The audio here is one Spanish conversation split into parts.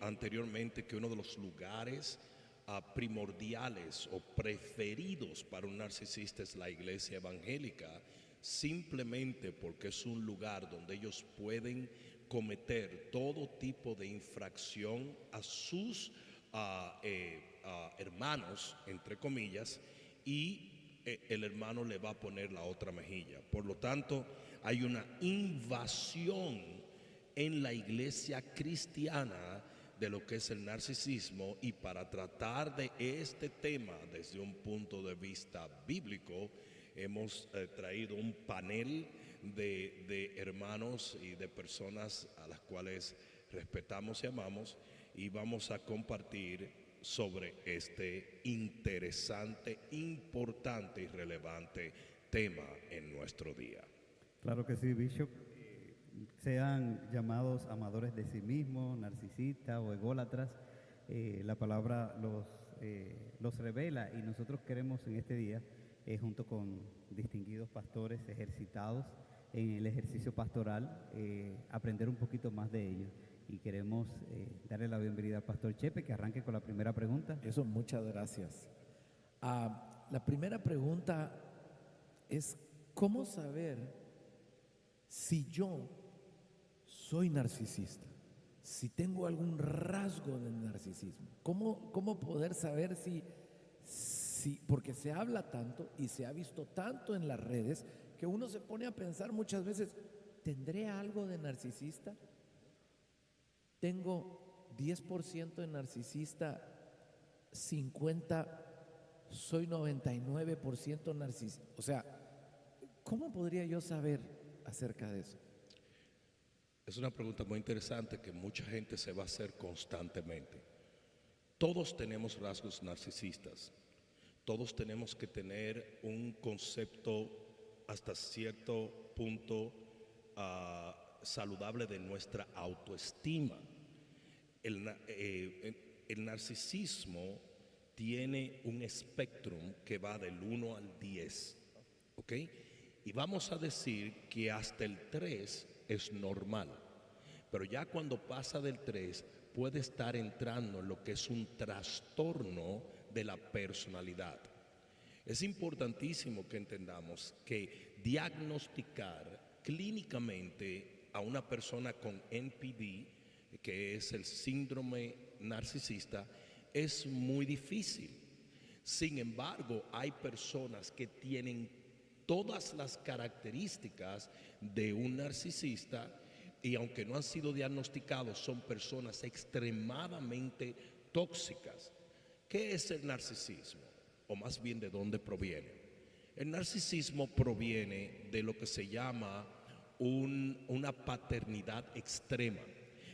anteriormente que uno de los lugares primordiales o preferidos para un narcisista es la iglesia evangélica, simplemente porque es un lugar donde ellos pueden cometer todo tipo de infracción a sus hermanos, entre comillas, y el hermano le va a poner la otra mejilla. Por lo tanto, hay una invasión en la iglesia cristiana de lo que es el narcisismo, y para tratar de este tema desde un punto de vista bíblico, hemos traído un panel de hermanos y de personas a las cuales respetamos y amamos, y vamos a compartir sobre este interesante, importante y relevante tema en nuestro día. Claro que sí, Bishop. Sean llamados amadores de sí mismos, narcisistas o ególatras, la palabra los revela, y nosotros queremos en este día, junto con distinguidos pastores ejercitados en el ejercicio pastoral, aprender un poquito más de ellos. Y queremos darle la bienvenida al Pastor Chepe, que arranque con la primera pregunta. Eso, muchas gracias. La primera pregunta es, ¿cómo saber si yo soy narcisista? Si tengo algún rasgo del narcisismo. ¿Cómo poder saber si, porque se habla tanto y se ha visto tanto en las redes, que uno se pone a pensar muchas veces, ¿tendré algo de narcisista? Tengo 10% de narcisista, 50%, soy 99% narcisista. O sea, ¿cómo podría yo saber acerca de eso? Es una pregunta muy interesante que mucha gente se va a hacer constantemente. Todos tenemos rasgos narcisistas. Todos tenemos que tener un concepto hasta cierto punto saludable de nuestra autoestima. El narcisismo tiene un espectro que va del 1 al 10, ¿ok? Y vamos a decir que hasta el 3 es normal, pero ya cuando pasa del 3 puede estar entrando en lo que es un trastorno de la personalidad. Es importantísimo que entendamos que diagnosticar clínicamente a una persona con NPD, que es el síndrome narcisista, es muy difícil. Sin embargo, hay personas que tienen todas las características de un narcisista, y aunque no han sido diagnosticados, son personas extremadamente tóxicas. ¿Qué es el narcisismo? O más bien, ¿de dónde proviene? El narcisismo proviene de lo que se llama una paternidad extrema.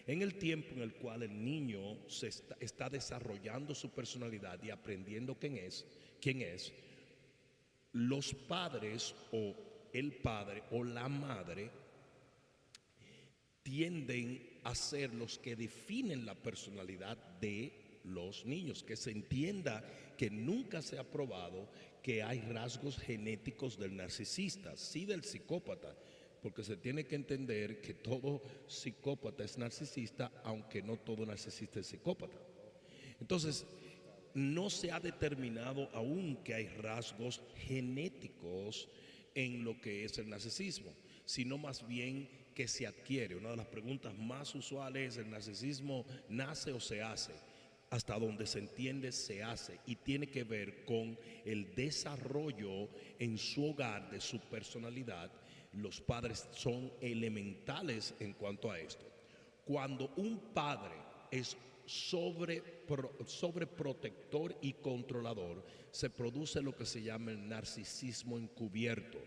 En el tiempo en el cual el niño está desarrollando su personalidad y aprendiendo quién es, los padres o el padre o la madre tienden a ser los que definen la personalidad de los niños. Que se entienda que nunca se ha probado que hay rasgos genéticos del narcisista, sí del psicópata, porque se tiene que entender que todo psicópata es narcisista, aunque no todo narcisista es psicópata. Entonces, no se ha determinado aún que hay rasgos genéticos en lo que es el narcisismo, sino más bien que se adquiere. Una de las preguntas más usuales es: ¿el narcisismo nace o se hace? Hasta donde se entiende, se hace, y tiene que ver con el desarrollo en su hogar de su personalidad. Los padres son elementales en cuanto a esto. Cuando un padre es sobreprotector y controlador, se produce lo que se llama el narcisismo encubierto,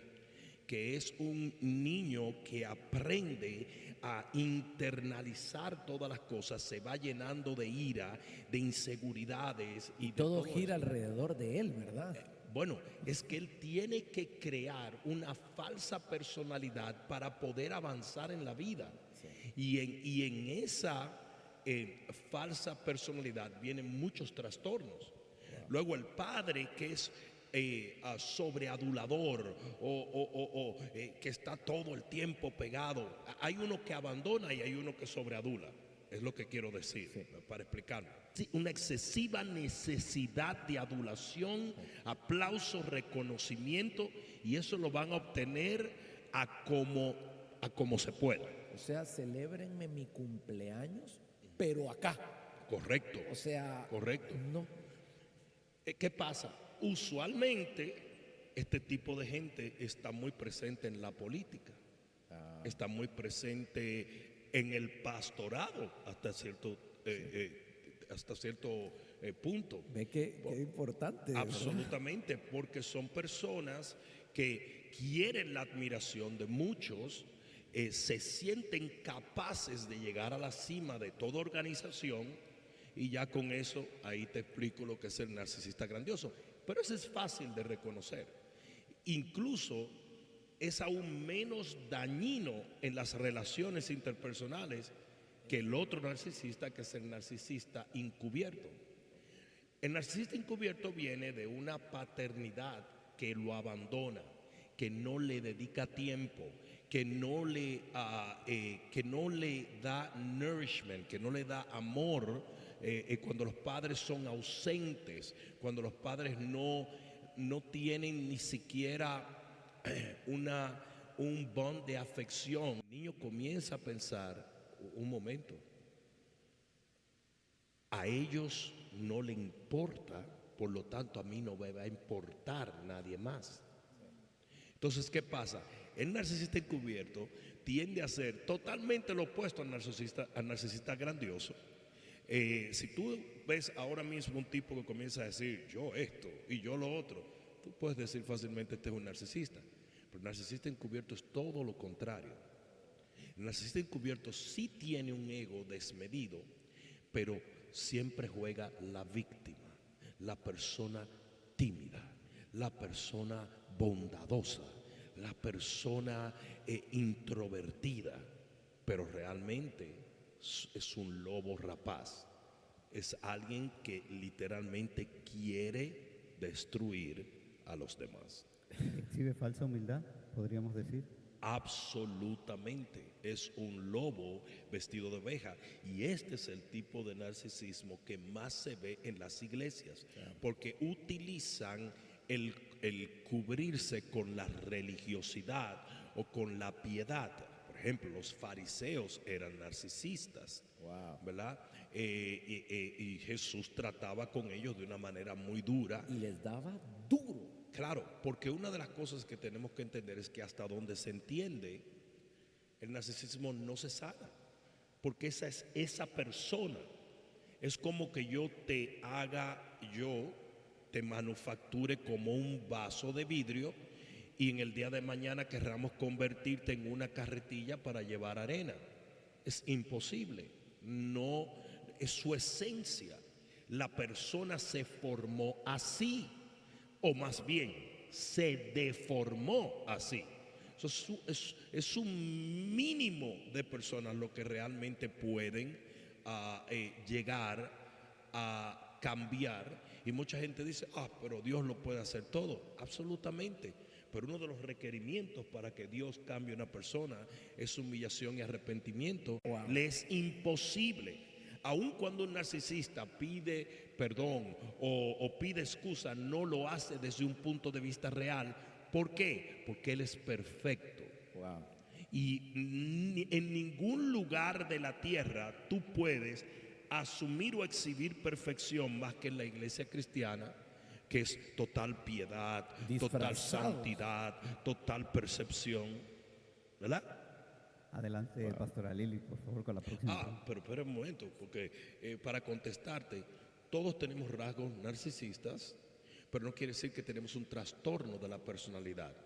que es un niño que aprende a internalizar todas las cosas, se va llenando de ira, de inseguridades y todo gira alrededor de él, ¿verdad? Bueno, es que él tiene que crear una falsa personalidad para poder avanzar en la vida. Sí. Y en esa falsa personalidad vienen muchos trastornos. Wow. Luego el padre, que es sobreadulador que está todo el tiempo pegado. Hay uno que abandona y hay uno que sobreadula. es lo que quiero decir, para explicarlo. Sí, una excesiva necesidad de adulación, aplauso, reconocimiento, y eso lo van a obtener a como se pueda. O sea, celébrenme mi cumpleaños, pero acá. Correcto. O sea, Correcto. no. ¿Qué pasa? Usualmente este tipo de gente está muy presente en la política, está muy presente en el pastorado hasta cierto punto. Ve que importante. ¿verdad? Absolutamente, porque son personas que quieren la admiración de muchos, se sienten capaces de llegar a la cima de toda organización, y ya con eso ahí te explico lo que es el narcisista grandioso. Pero eso es fácil de reconocer. Incluso es aún menos dañino en las relaciones interpersonales que el otro narcisista, que es el narcisista encubierto. El narcisista encubierto viene de una paternidad que lo abandona, que no le dedica tiempo, que no le da nourishment, que no le da amor cuando los padres son ausentes, cuando los padres no tienen ni siquiera un bond de afección. El niño comienza a pensar, un momento, a ellos no le importa, por lo tanto a mí no me va a importar nadie más. Entonces, ¿qué pasa? El narcisista encubierto tiende a ser totalmente lo opuesto al narcisista grandioso. Si tú ves ahora mismo un tipo que comienza a decir yo esto y yo lo otro, tú puedes decir fácilmente este es un narcisista. Pero el narcisista encubierto es todo lo contrario. El narcisista encubierto sí tiene un ego desmedido, pero siempre juega la víctima, la persona tímida, la persona bondadosa, la persona introvertida, pero realmente es un lobo rapaz. Es alguien que literalmente quiere destruir a los demás. ¿Exhibe falsa humildad, podríamos decir? Absolutamente, es un lobo vestido de oveja, y este es el tipo de narcisismo que más se ve en las iglesias, porque utilizan el cubrirse con la religiosidad o con la piedad. Por ejemplo, los fariseos eran narcisistas, ¿verdad? Y Jesús trataba con ellos de una manera muy dura. Y les daba duro. Claro, porque una de las cosas que tenemos que entender es que hasta donde se entiende, el narcisismo no se sana, porque esa es esa persona. Es como que yo te manufacture como un vaso de vidrio, y en el día de mañana querramos convertirte en una carretilla para llevar arena. Es imposible, no es su esencia. La persona se formó así, o más bien se deformó así. Eso es un mínimo de personas lo que realmente pueden llegar a cambiar. Y mucha gente dice, pero Dios lo puede hacer todo. Absolutamente. Pero uno de los requerimientos para que Dios cambie a una persona es humillación y arrepentimiento. Le es imposible. Aun cuando un narcisista pide perdón o pide excusa, no lo hace desde un punto de vista real. ¿Por qué? Porque él es perfecto. Y en ningún lugar de la tierra tú puedes asumir o exhibir perfección más que en la iglesia cristiana, que es total piedad, total santidad, total percepción, ¿verdad? Adelante, Pastora Lili, por favor, con la próxima. Pero espera un momento, porque para contestarte, todos tenemos rasgos narcisistas, pero no quiere decir que tenemos un trastorno de la personalidad.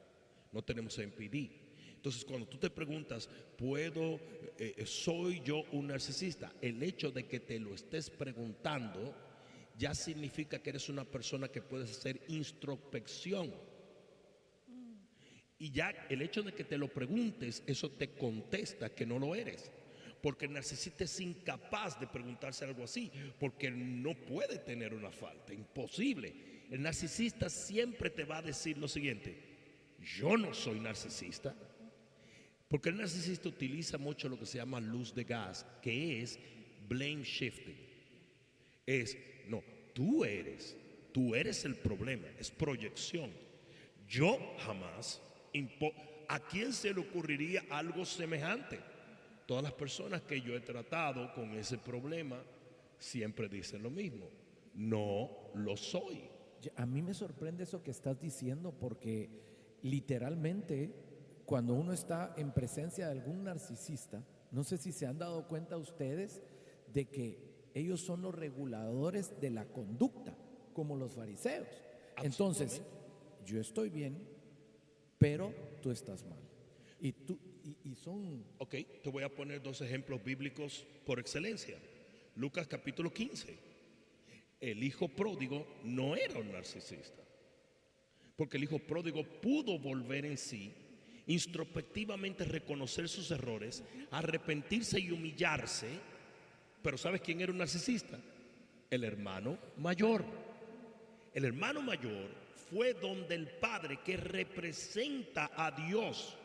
No tenemos MPD. Entonces, cuando tú te preguntas, ¿soy yo un narcisista? El hecho de que te lo estés preguntando ya significa que eres una persona que puedes hacer introspección. Y ya el hecho de que te lo preguntes, eso te contesta que no lo eres. Porque el narcisista es incapaz de preguntarse algo así, porque no puede tener una falta, imposible. El narcisista siempre te va a decir lo siguiente: yo no soy narcisista. Porque el narcisista utiliza mucho lo que se llama luz de gas, que es blame shifting. No, tú eres el problema, es proyección. Yo jamás, ¿a quién se le ocurriría algo semejante? Todas las personas que yo he tratado con ese problema siempre dicen lo mismo: no lo soy. A mí me sorprende eso que estás diciendo, porque literalmente cuando uno está en presencia de algún narcisista, no sé si se han dado cuenta ustedes de que ellos son los reguladores de la conducta, como los fariseos. Entonces, yo estoy bien, pero tú estás mal. Y son... Ok, te voy a poner dos ejemplos bíblicos por excelencia. Lucas capítulo 15. El hijo pródigo no era un narcisista, porque el hijo pródigo pudo volver en sí, introspectivamente reconocer sus errores, arrepentirse y humillarse. Pero ¿sabes quién era un narcisista? El hermano mayor. El hermano mayor fue donde el padre, que representa a Dios,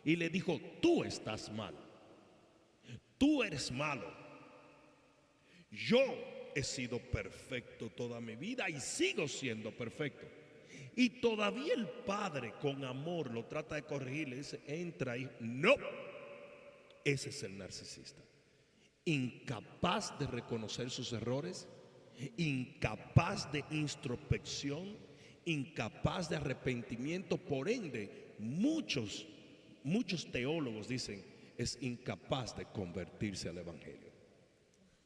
y le dijo: tú estás mal, tú eres malo. Yo he sido perfecto toda mi vida y sigo siendo perfecto. Y todavía el padre con amor lo trata de corregir, le dice: entra ahí. No, ese es el narcisista. Incapaz de reconocer sus errores, incapaz de introspección, incapaz de arrepentimiento. Por ende, muchos teólogos dicen: es incapaz de convertirse al evangelio.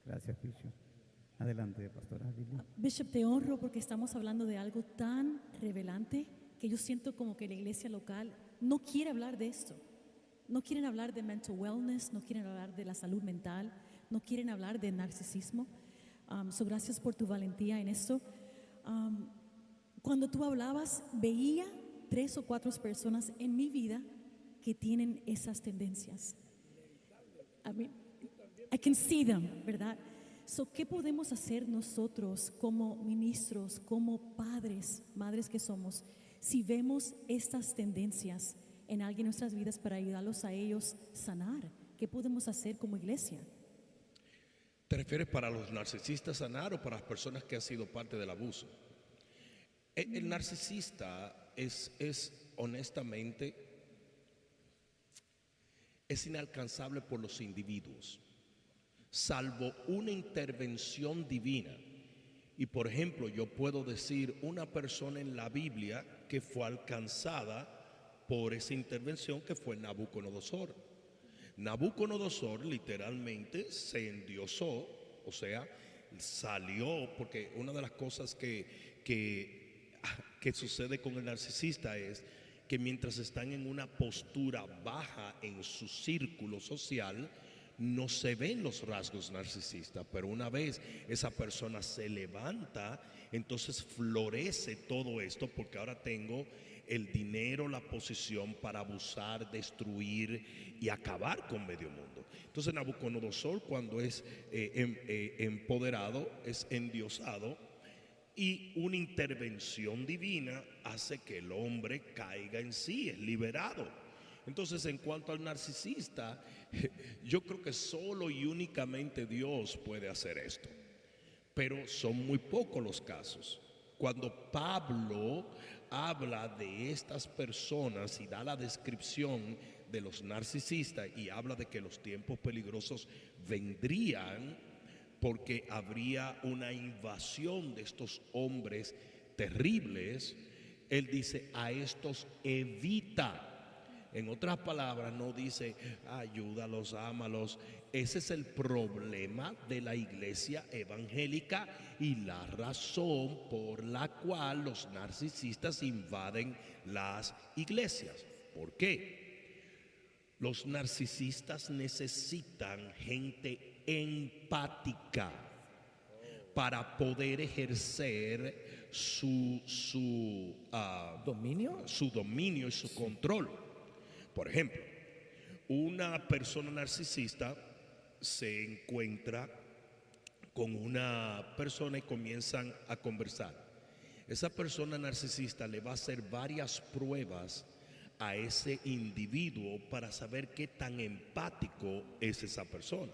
Gracias, Bishop. Adelante, pastora Lili. Bishop, te honro porque estamos hablando de algo tan revelante que yo siento como que la iglesia local no quiere hablar de esto. No quieren hablar de mental wellness, no quieren hablar de la salud mental, no quieren hablar de narcisismo. Gracias por tu valentía en esto. Cuando tú hablabas, veía 3 o 4 personas en mi vida que tienen esas tendencias. I can see them, ¿verdad? ¿Qué podemos hacer nosotros como ministros, como padres, madres que somos, si vemos estas tendencias en alguien en nuestras vidas para ayudarlos a ellos sanar? ¿Qué podemos hacer como iglesia? ¿Te refieres para los narcisistas sanar o para las personas que han sido parte del abuso? El narcisista es honestamente, es inalcanzable por los individuos, salvo una intervención divina. Y por ejemplo, yo puedo decir una persona en la Biblia que fue alcanzada por esa intervención, que fue Nabucodonosor. Nabucodonosor literalmente se endiosó, o sea, salió, porque una de las cosas que sucede con el narcisista es que mientras están en una postura baja en su círculo social, no se ven los rasgos narcisistas, pero una vez esa persona se levanta, entonces florece todo esto, porque ahora tengo el dinero, la posición para abusar, destruir y acabar con medio mundo. Entonces Nabucodonosor, cuando es empoderado, es endiosado, y una intervención divina hace que el hombre caiga en sí, es liberado. Entonces, en cuanto al narcisista, yo creo que solo y únicamente Dios puede hacer esto, pero son muy pocos los casos. Cuando Pablo habla de estas personas y da la descripción de los narcisistas y habla de que los tiempos peligrosos vendrían porque habría una invasión de estos hombres terribles, él dice: a estos evita. En otras palabras, no dice ayúdalos, ámalos. Ese es el problema de la iglesia evangélica y la razón por la cual los narcisistas invaden las iglesias. ¿Por qué? Los narcisistas necesitan gente empática para poder ejercer su dominio y su control. Por ejemplo, una persona narcisista se encuentra con una persona y comienzan a conversar. Esa persona narcisista le va a hacer varias pruebas a ese individuo para saber qué tan empático es esa persona.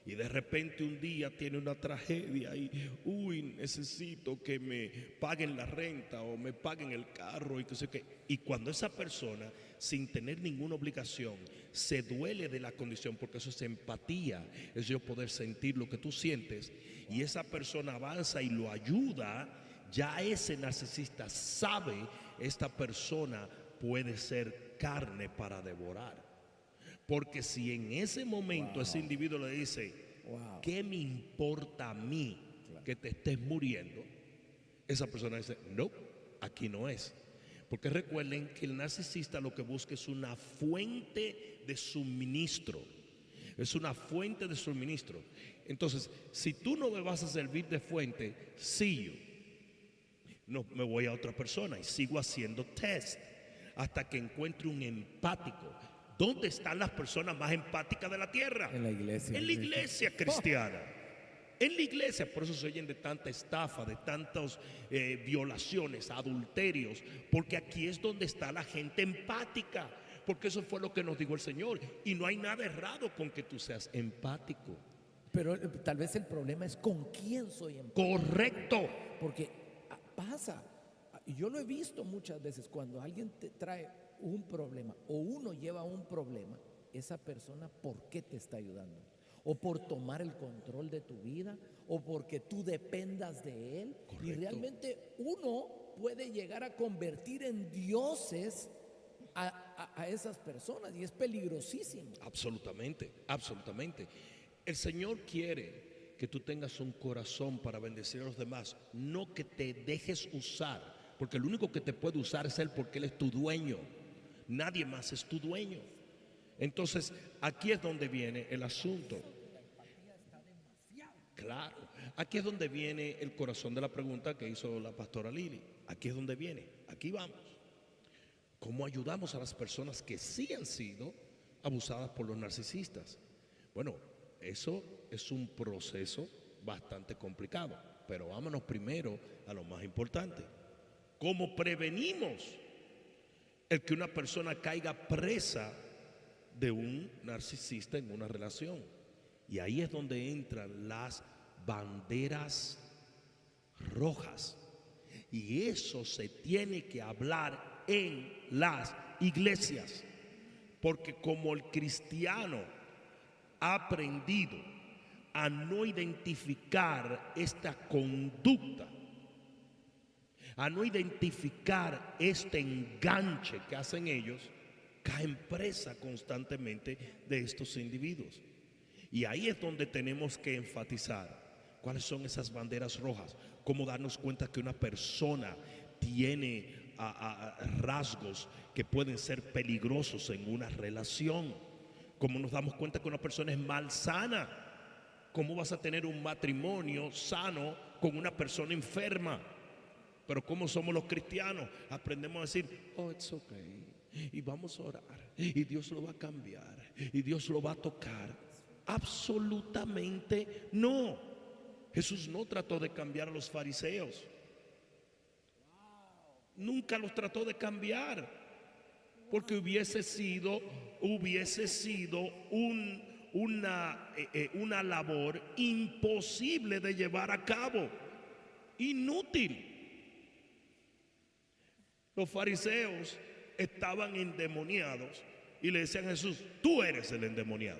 Y de repente un día tiene una tragedia y, necesito que me paguen la renta o me paguen el carro y que sé qué. Y cuando esa persona, sin tener ninguna obligación, se duele de la condición, porque eso es empatía, es yo poder sentir lo que tú sientes, y esa persona avanza y lo ayuda, ya ese narcisista sabe, esta persona puede ser carne para devorar. Porque si en ese momento ese individuo le dice, ¿qué me importa a mí que te estés muriendo? Esa persona dice, no, aquí no es. Porque recuerden que el narcisista lo que busca es una fuente de suministro. Es una fuente de suministro. Entonces, si tú no me vas a servir de fuente, no me voy a otra persona y sigo haciendo test hasta que encuentre un empático. ¿Dónde están las personas más empáticas de la tierra? En la iglesia. En la iglesia cristiana. En la iglesia, por eso se oyen de tanta estafa, de tantas violaciones, adulterios, porque aquí es donde está la gente empática, porque eso fue lo que nos dijo el Señor. Y no hay nada errado con que tú seas empático. Pero tal vez el problema es con quién soy empático. Correcto. Porque pasa, y yo lo he visto muchas veces, cuando alguien te trae un problema o uno lleva un problema, esa persona, ¿por qué te está ayudando? O por tomar el control de tu vida, o porque tú dependas de él. Correcto. Y realmente uno puede llegar a convertir en dioses a esas personas, y es peligrosísimo. Absolutamente, absolutamente. El Señor quiere que tú tengas un corazón para bendecir a los demás, no que te dejes usar, porque el único que te puede usar es Él, porque Él es tu dueño. Nadie más es tu dueño. Entonces, aquí es donde viene el asunto. Claro, aquí es donde viene el corazón de la pregunta que hizo la pastora Lili. Aquí es donde viene, aquí vamos. ¿Cómo ayudamos a las personas que sí han sido abusadas por los narcisistas? Bueno, eso es un proceso bastante complicado, pero vámonos primero a lo más importante. ¿Cómo prevenimos el que una persona caiga presa de un narcisista en una relación? Y ahí es donde entran las banderas rojas. Y eso se tiene que hablar en las iglesias. Porque como el cristiano ha aprendido a no identificar esta conducta, a no identificar este enganche que hacen ellos, caen presa constantemente de estos individuos. Y ahí es donde tenemos que enfatizar cuáles son esas banderas rojas, cómo darnos cuenta que una persona tiene rasgos que pueden ser peligrosos en una relación, cómo nos damos cuenta que una persona es malsana, cómo vas a tener un matrimonio sano con una persona enferma. Pero como somos los cristianos, aprendemos a decir, oh, it's okay, y vamos a orar, y Dios lo va a cambiar, y Dios lo va a tocar. Absolutamente no. Jesús no trató de cambiar a los fariseos. Nunca los trató de cambiar, porque hubiese sido una labor imposible de llevar a cabo, inútil. Los fariseos estaban endemoniados y le decían a Jesús, tú eres el endemoniado.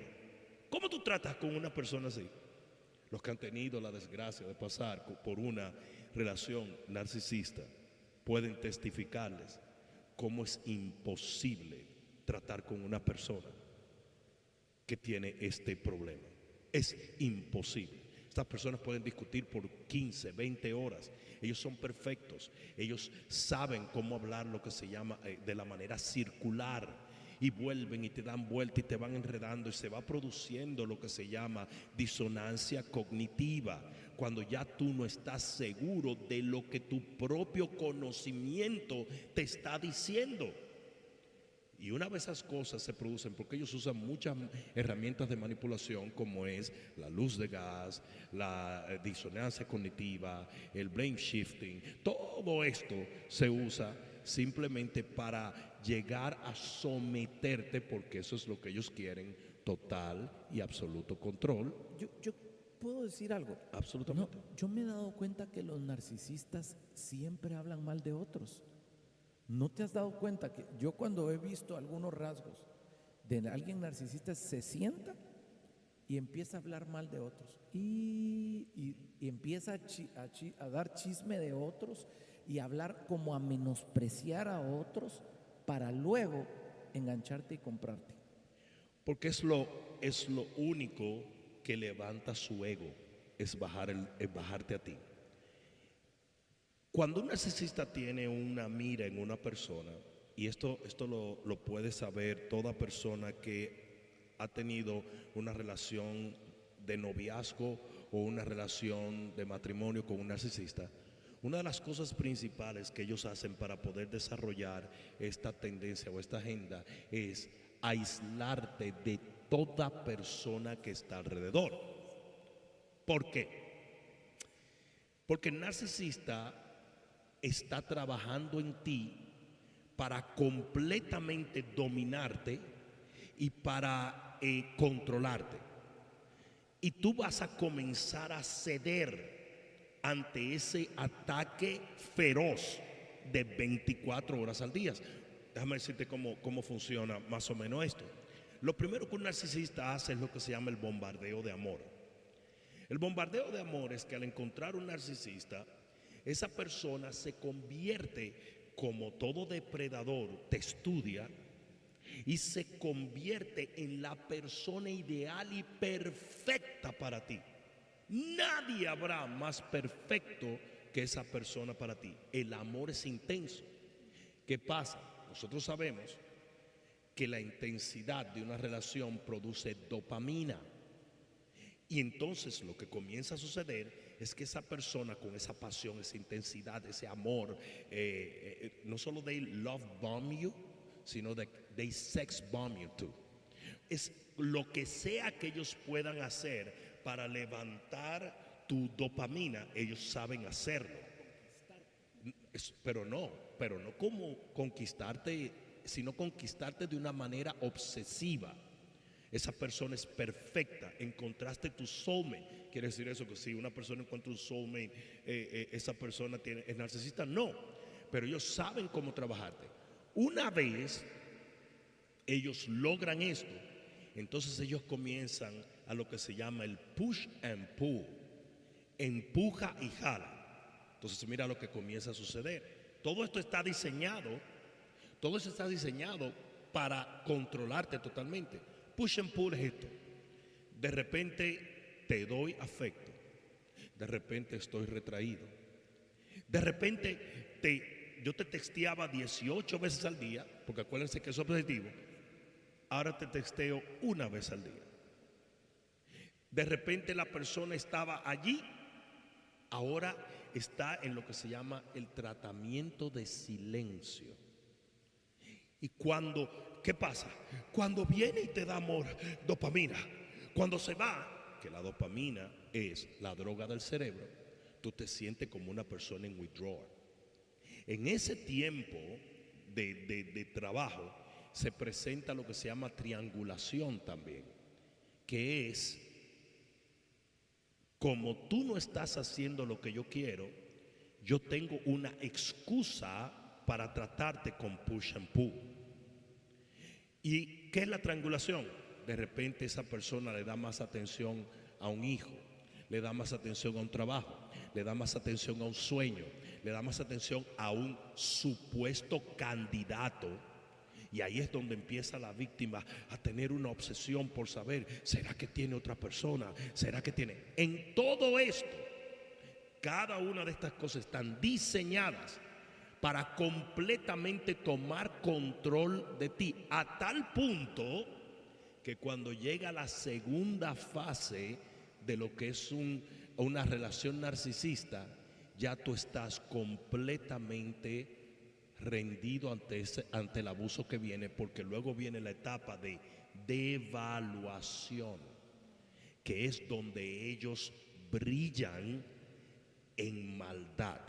¿Cómo tú tratas con una persona así? Los que han tenido la desgracia de pasar por una relación narcisista pueden testificarles cómo es imposible tratar con una persona que tiene este problema. Es imposible. Estas personas pueden discutir por 15, 20 horas. Ellos son perfectos. Ellos saben cómo hablar lo que se llama de la manera circular. Y vuelven y te dan vuelta y te van enredando y se va produciendo lo que se llama disonancia cognitiva, cuando ya tú no estás seguro de lo que tu propio conocimiento te está diciendo. Y una vez esas cosas se producen, porque ellos usan muchas herramientas de manipulación, como es la luz de gas, la disonancia cognitiva, el blame shifting, todo esto se usa simplemente para llegar a someterte, porque eso es lo que ellos quieren, total y absoluto control. Yo puedo decir algo. Absolutamente. No, yo me he dado cuenta que los narcisistas siempre hablan mal de otros. ¿No te has dado cuenta que yo cuando he visto algunos rasgos de alguien narcisista se sienta y empieza a hablar mal de otros y empieza a dar chisme de otros y hablar como a menospreciar a otros para luego engancharte y comprarte? Porque es lo único que levanta su ego, es bajarte a ti. Cuando un narcisista tiene una mira en una persona, y esto lo puede saber toda persona que ha tenido una relación de noviazgo o una relación de matrimonio con un narcisista, una de las cosas principales que ellos hacen para poder desarrollar esta tendencia o esta agenda es aislarte de toda persona que está alrededor. ¿Por qué? Porque el narcisista está trabajando en ti para completamente dominarte y para controlarte. Y tú vas a comenzar a ceder ante ese ataque feroz de 24 horas al día. Déjame decirte cómo funciona más o menos esto. Lo primero que un narcisista hace es lo que se llama el bombardeo de amor. El bombardeo de amor es que al encontrar un narcisista, esa persona se convierte, como todo depredador, te estudia y se convierte en la persona ideal y perfecta para ti. Nadie habrá más perfecto que esa persona para ti. El amor es intenso. ¿Qué pasa? Nosotros sabemos que la intensidad de una relación produce dopamina. Y entonces lo que comienza a suceder es que esa persona con esa pasión, esa intensidad, ese amor, no solo they love bomb you, sino they sex bomb you too. Es lo que sea que ellos puedan hacer para levantar tu dopamina, ellos saben hacerlo. Pero no como conquistarte, sino conquistarte de una manera obsesiva. Esa persona es perfecta, encontraste tu soulmate. ¿Quiere decir eso? Que si una persona encuentra un soulmate, esa persona es narcisista. No, pero ellos saben cómo trabajarte. Una vez ellos logran esto, entonces ellos comienzan a lo que se llama el push and pull. Empuja y jala. Entonces mira lo que comienza a suceder. Todo esto está diseñado para controlarte totalmente. Push and pull es esto. De repente te doy afecto. De repente estoy retraído. De repente yo te texteaba 18 veces al día, porque acuérdense que es objetivo. Ahora te texteo una vez al día. De repente la persona estaba allí, ahora está en lo que se llama el tratamiento de silencio. Y ¿qué pasa? Cuando viene y te da amor, dopamina. Cuando se va, que la dopamina es la droga del cerebro, tú te sientes como una persona en withdrawal. En ese tiempo de trabajo se presenta lo que se llama triangulación también, que es, como tú no estás haciendo lo que yo quiero, yo tengo una excusa para tratarte con push and pull. ¿Y qué es la triangulación? De repente esa persona le da más atención a un hijo, le da más atención a un trabajo, le da más atención a un sueño, le da más atención a un supuesto candidato. Y ahí es donde empieza la víctima a tener una obsesión por saber, ¿será que tiene otra persona? ¿Será que tiene? En todo esto, cada una de estas cosas están diseñadas para completamente tomar control de ti, a tal punto que cuando llega la segunda fase de lo que es una relación narcisista, ya tú estás completamente rendido ante el abuso que viene, porque luego viene la etapa de devaluación, que es donde ellos brillan en maldad.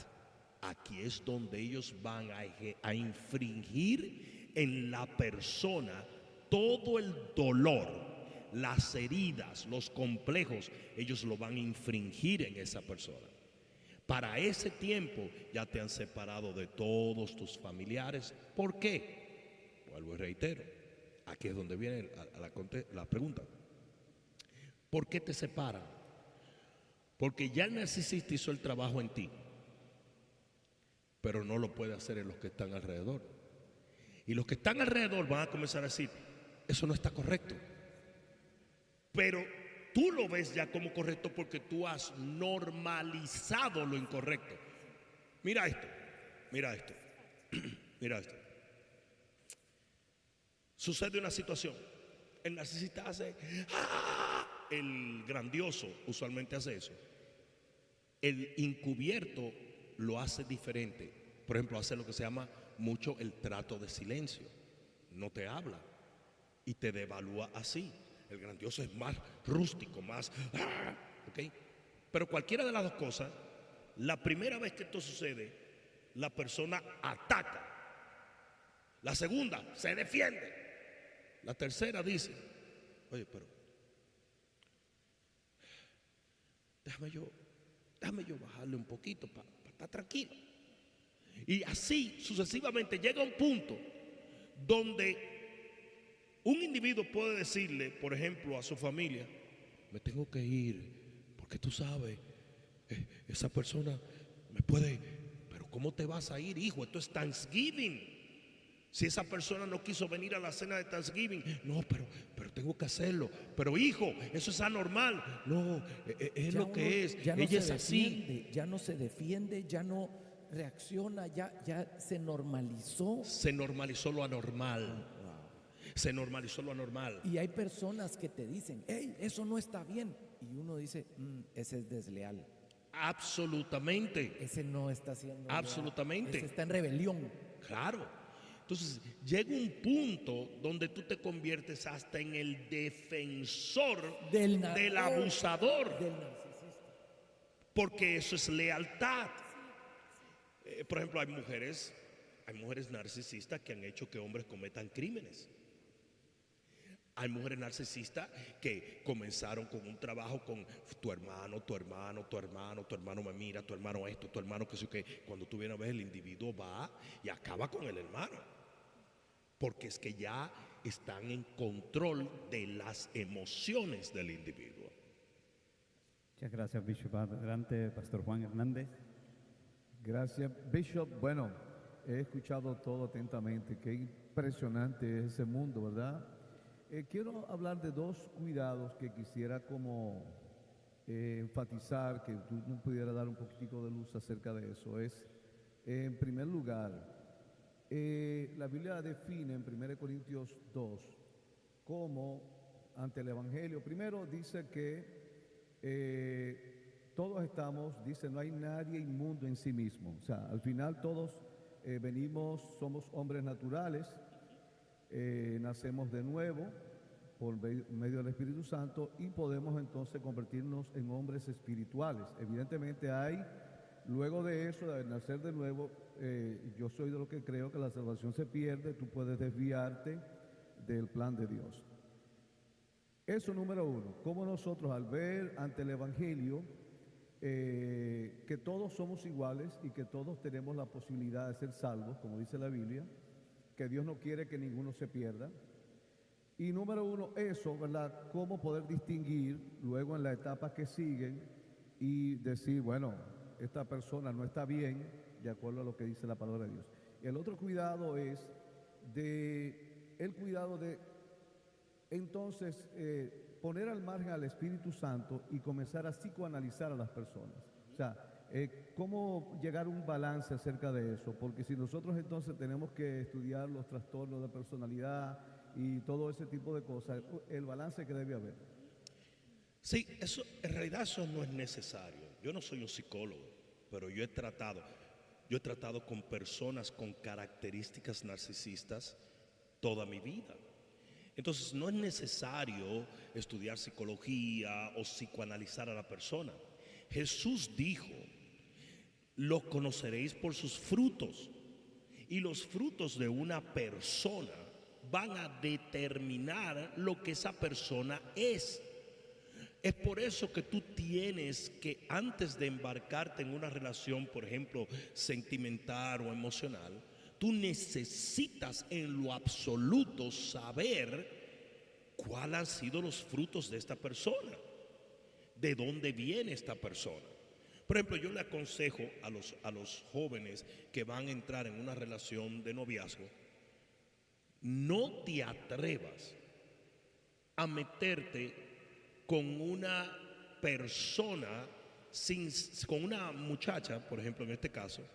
Aquí es donde ellos van a infringir en la persona todo el dolor, las heridas, los complejos, ellos lo van a infringir en esa persona. Para ese tiempo ya te han separado de todos tus familiares. ¿Por qué? Vuelvo y reitero, aquí es donde viene la pregunta. ¿Por qué te separan? Porque ya el narcisista hizo el trabajo en ti, pero no lo puede hacer en los que están alrededor. Y los que están alrededor van a comenzar a decir, eso no está correcto. Pero tú lo ves ya como correcto porque tú has normalizado lo incorrecto. Mira esto, mira esto, mira esto. Sucede una situación. El narcisista hace, ¡ah! El grandioso usualmente hace eso. El encubierto lo hace diferente. Por ejemplo, hace lo que se llama mucho el trato de silencio. No te habla y te devalúa así. El grandioso es más rústico, más, ¿ok? Pero cualquiera de las dos cosas, la primera vez que esto sucede, la persona ataca. La segunda, se defiende. La tercera dice, oye, pero déjame yo bajarle un poquito para estar tranquilo. Y así sucesivamente llega un punto donde un individuo puede decirle, por ejemplo, a su familia, me tengo que ir, porque tú sabes, esa persona me puede, pero ¿cómo te vas a ir, hijo? Esto es Thanksgiving. Si esa persona no quiso venir a la cena de Thanksgiving, no, pero tengo que hacerlo. Pero hijo, eso es anormal. No, es Ya lo que es. ya no Ella se es así. defiende, ya no se defiende, ya no reacciona, ya se normalizó. Se normalizó lo anormal. Se normalizó lo anormal. Y hay personas que te dicen, hey, eso no está bien. Y uno dice, ese es desleal. Absolutamente. Ese no está haciendo. Absolutamente. Ese está en rebelión. Claro. Entonces llega un punto donde tú te conviertes hasta en el defensor del abusador. Del narcisista. Porque eso es lealtad. Por ejemplo, hay mujeres narcisistas que han hecho que hombres cometan crímenes. Hay mujeres narcisistas que comenzaron con un trabajo con tu hermano me mira, tu hermano esto, tu hermano que sé que. Cuando tú vienes a ver, el individuo va y acaba con el hermano. Porque es que ya están en control de las emociones del individuo. Muchas gracias, Bishop. Adelante, Pastor Juan Hernández. Gracias, Bishop. Bueno, he escuchado todo atentamente. Qué impresionante es ese mundo, ¿verdad? Quiero hablar de dos cuidados que quisiera como enfatizar, que tú nos pudieras dar un poquitico de luz acerca de eso. En primer lugar, la Biblia define en 1 Corintios 2 como ante el Evangelio. Primero dice que todos estamos, dice, no hay nadie inmundo en sí mismo. O sea, al final todos somos hombres naturales, nacemos de nuevo por medio del Espíritu Santo y podemos entonces convertirnos en hombres espirituales. Evidentemente luego de eso, de nacer de nuevo, yo soy de lo que creo que la salvación se pierde, tú puedes desviarte del plan de Dios. Eso número uno, como nosotros al ver ante el Evangelio que todos somos iguales y que todos tenemos la posibilidad de ser salvos, como dice la Biblia, que Dios no quiere que ninguno se pierda. Y número uno, eso, ¿verdad? Cómo poder distinguir luego en las etapas que siguen y decir, bueno, esta persona no está bien de acuerdo a lo que dice la palabra de Dios. El otro cuidado es el cuidado de entonces poner al margen al Espíritu Santo y comenzar a psicoanalizar a las personas. O sea, cómo llegar a un balance acerca de eso, porque si nosotros entonces tenemos que estudiar los trastornos de personalidad y todo ese tipo de cosas, el balance que debe haber. Sí, eso en realidad eso no es necesario. Yo no soy un psicólogo, pero yo he tratado con personas con características narcisistas toda mi vida. Entonces no es necesario estudiar psicología o psicoanalizar a la persona. Jesús dijo, los conoceréis por sus frutos. Y los frutos de una persona van a determinar lo que esa persona es. Es por eso que tú tienes que, antes de embarcarte en una relación, por ejemplo, sentimental o emocional, tú necesitas en lo absoluto saber cuáles han sido los frutos de esta persona, de dónde viene esta persona. Por ejemplo, yo le aconsejo a los jóvenes que van a entrar en una relación de noviazgo, no te atrevas a meterte con una persona, con una muchacha, por ejemplo, en este caso,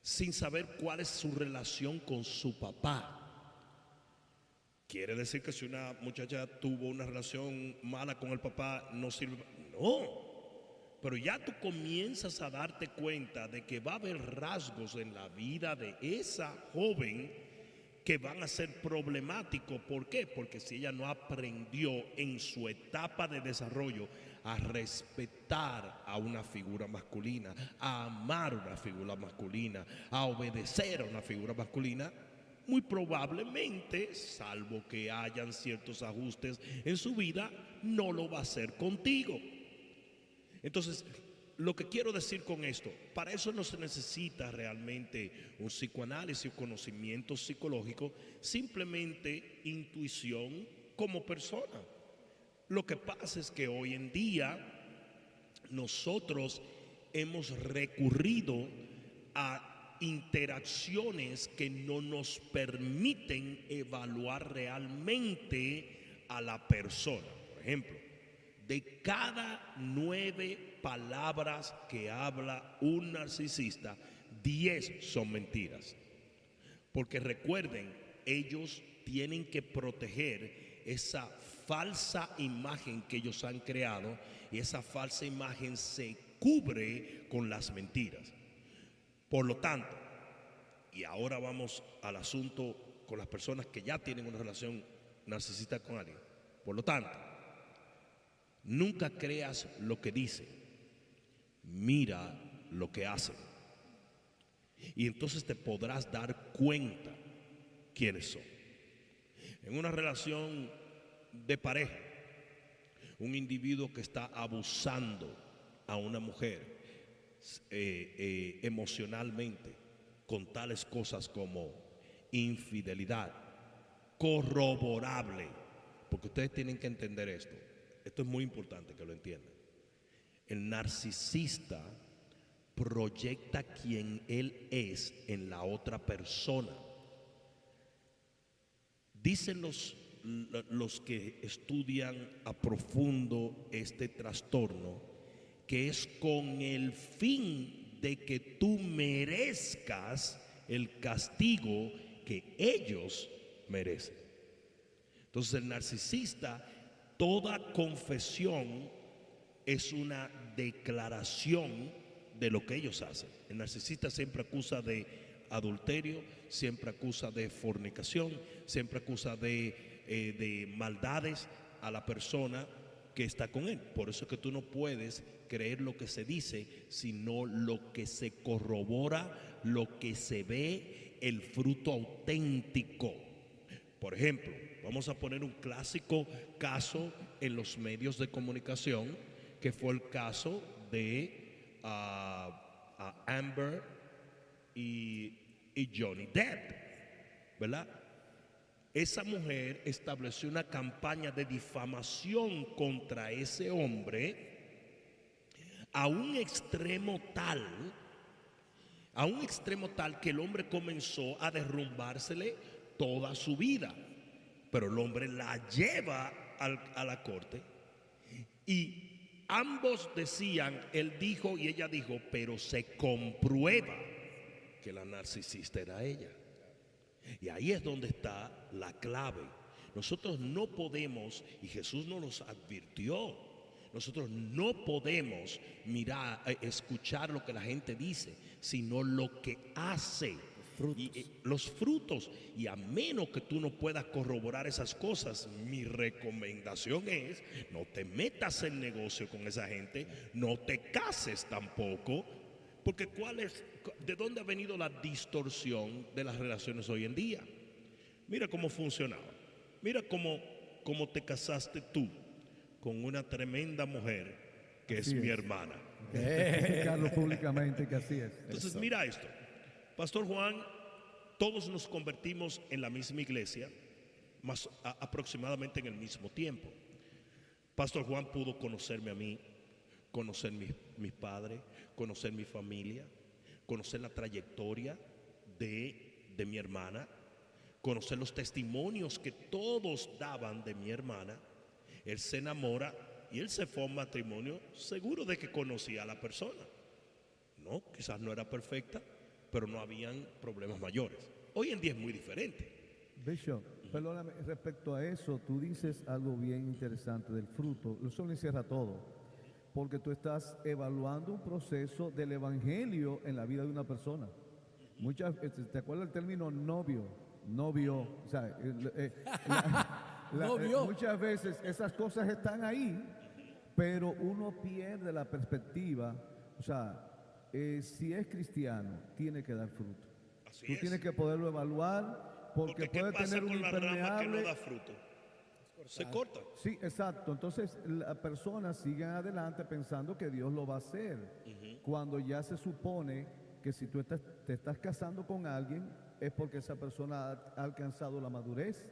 sin saber cuál es su relación con su papá. Quiere decir que si una muchacha tuvo una relación mala con el papá, no sirve. No. Pero ya tú comienzas a darte cuenta de que va a haber rasgos en la vida de esa joven que van a ser problemáticos. ¿Por qué? Porque si ella no aprendió en su etapa de desarrollo a respetar a una figura masculina, a amar una figura masculina, a obedecer a una figura masculina, muy probablemente, salvo que hayan ciertos ajustes en su vida, no lo va a hacer contigo. Entonces, lo que quiero decir con esto, para eso no se necesita realmente un psicoanálisis o conocimiento psicológico, simplemente intuición como persona. Lo que pasa es que hoy en día nosotros hemos recurrido a interacciones que no nos permiten evaluar realmente a la persona. Por ejemplo, de cada 9 palabras que habla un narcisista, 10 son mentiras. Porque recuerden, ellos tienen que proteger esa falsa imagen que ellos han creado, y esa falsa imagen se cubre con las mentiras. Por lo tanto, y ahora vamos al asunto con las personas que ya tienen una relación narcisista con alguien. Por lo tanto, nunca creas lo que dicen, mira lo que hacen. Y entonces te podrás dar cuenta quiénes son. En una relación de pareja, un individuo que está abusando a una mujer emocionalmente con tales cosas como infidelidad, corroborable, porque ustedes tienen que entender esto. Esto es muy importante que lo entiendan. El narcisista proyecta quien él es en la otra persona. Dicen los que estudian a profundo este trastorno que es con el fin de que tú merezcas el castigo que ellos merecen. Entonces el narcisista, toda confesión es una declaración de lo que ellos hacen. El narcisista siempre acusa de adulterio, siempre acusa de fornicación, siempre acusa de maldades a la persona que está con él. Por eso es que tú no puedes creer lo que se dice, sino lo que se corrobora, lo que se ve, el fruto auténtico. Por ejemplo, vamos a poner un clásico caso en los medios de comunicación, que fue el caso de Amber y Johnny Depp, ¿verdad? Esa mujer estableció una campaña de difamación contra ese hombre a un extremo tal que el hombre comenzó a derrumbársele toda su vida. Pero el hombre la lleva a la corte y ambos decían, él dijo y ella dijo, pero se comprueba que la narcisista era ella. Y ahí es donde está la clave. Nosotros no podemos, y Jesús nos los advirtió, nosotros no podemos mirar, escuchar lo que la gente dice, sino lo que hace. Los frutos. Y a menos que tú no puedas corroborar esas cosas, mi recomendación es: no te metas en negocio con esa gente, no te cases tampoco, porque ¿de dónde ha venido la distorsión de las relaciones hoy en día? Mira cómo funcionaba. Mira cómo te casaste tú con una tremenda mujer que es Así mi es. hermana. Explicarlo públicamente que así es. Entonces, mira esto. Pastor Juan, todos nos convertimos en la misma iglesia, aproximadamente en el mismo tiempo. Pastor Juan pudo conocerme a mí, conocer mis padres, conocer mi familia, conocer la trayectoria de mi hermana, conocer los testimonios que todos daban de mi hermana. Él se enamora y él se fue a un matrimonio seguro de que conocía a la persona. No, quizás no era perfecta, pero no habían problemas mayores. Hoy en día es muy diferente. Bishop, perdóname, respecto a eso, tú dices algo bien interesante del fruto. Eso lo encierra todo. Porque tú estás evaluando un proceso del evangelio en la vida de una persona. ¿Te acuerdas el término novio? Novio. O sea, Novio. muchas veces esas cosas están ahí, pero uno pierde la perspectiva. O sea, si es cristiano, tiene que dar fruto. Así Tú es. tienes que poderlo evaluar porque ¿qué puede pasa tener un con la rama que no impermeable. da fruto? Se corta. Sí, exacto. Entonces las personas siguen adelante pensando que Dios lo va a hacer. Cuando ya se supone que si tú te estás casando con alguien es porque esa persona ha alcanzado la madurez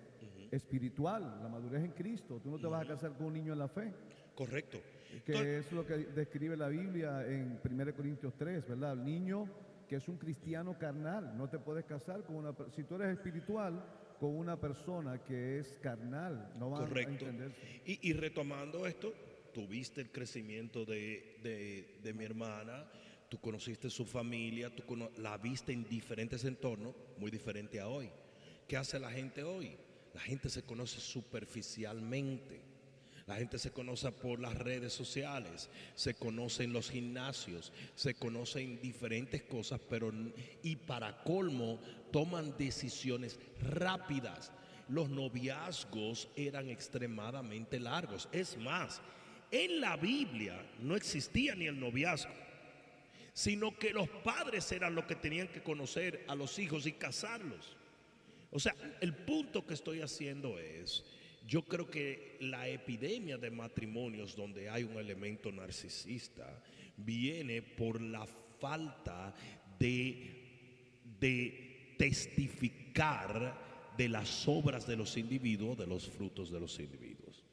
espiritual, la madurez en Cristo. Tú no te vas a casar con un niño en la fe, Correcto. que es lo que describe la Biblia en 1 Corintios 3, ¿verdad? El niño que es un cristiano carnal, no te puedes casar con si tú eres espiritual, con una persona que es carnal, no van a Correcto. entenderse. Y retomando esto, tuviste el crecimiento de mi hermana, tú conociste su familia, la viste en diferentes entornos, muy diferente a hoy. ¿Qué hace la gente hoy? La gente se conoce superficialmente. La gente se conoce por las redes sociales, se conoce en los gimnasios, se conoce en diferentes cosas, y para colmo toman decisiones rápidas. Los noviazgos eran extremadamente largos. Es más, en la Biblia no existía ni el noviazgo, sino que los padres eran los que tenían que conocer a los hijos y casarlos. O sea, el punto que estoy haciendo es, yo creo que la epidemia de matrimonios donde hay un elemento narcisista viene por la falta de testificar de las obras de los individuos, de los frutos de los individuos.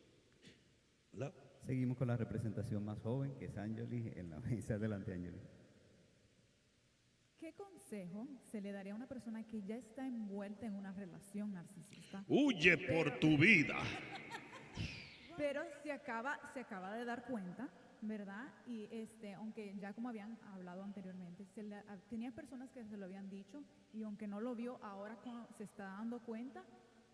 ¿Verdad? Seguimos con la representación más joven, que es Angeli, en la mesa. Adelante, Angeli. ¿Qué consejo se le daría a una persona que ya está envuelta en una relación narcisista, Huye por tu vida. pero se acaba de dar cuenta, ¿verdad? Y aunque ya como habían hablado anteriormente, tenía personas que se lo habían dicho y aunque no lo vio, ahora se está dando cuenta,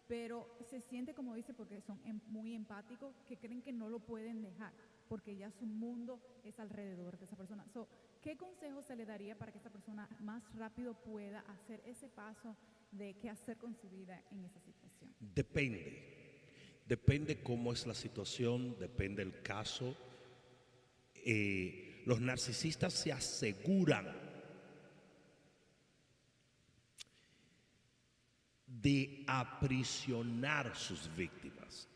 pero se siente, como dice, porque son muy empáticos, que creen que no lo pueden dejar, porque ya su mundo es alrededor de esa persona. ¿Qué consejo se le daría para que esta persona más rápido pueda hacer ese paso de qué hacer con su vida en esa situación? Depende cómo es la situación, depende el caso. Los narcisistas se aseguran de aprisionar sus víctimas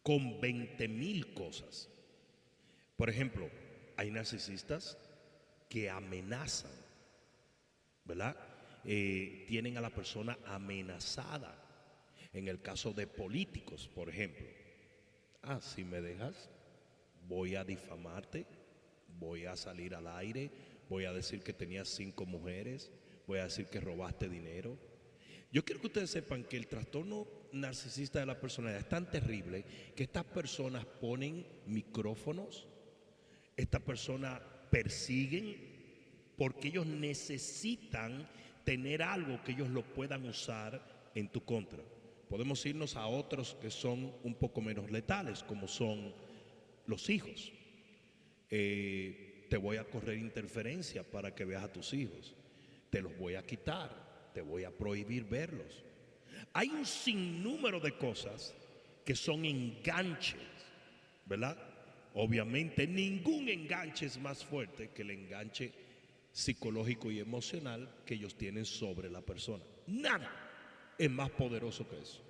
con 20,000 cosas. Por ejemplo, hay narcisistas que amenazan, ¿verdad? Tienen a la persona amenazada. En el caso de políticos, por ejemplo, si me dejas, voy a difamarte, voy a salir al aire, voy a decir que tenías 5 mujeres, voy a decir que robaste dinero. Yo quiero que ustedes sepan que el trastorno narcisista de la personalidad es tan terrible que estas personas ponen micrófonos, estas personas persiguen porque ellos necesitan tener algo que ellos lo puedan usar en tu contra. Podemos irnos a otros que son un poco menos letales, como son los hijos. Te voy a correr interferencia para que veas a tus hijos. Te los voy a quitar, te voy a prohibir verlos. Hay un sinnúmero de cosas que son enganches, ¿verdad? Obviamente ningún enganche es más fuerte que el enganche psicológico y emocional que ellos tienen sobre la persona. Nada es más poderoso que eso.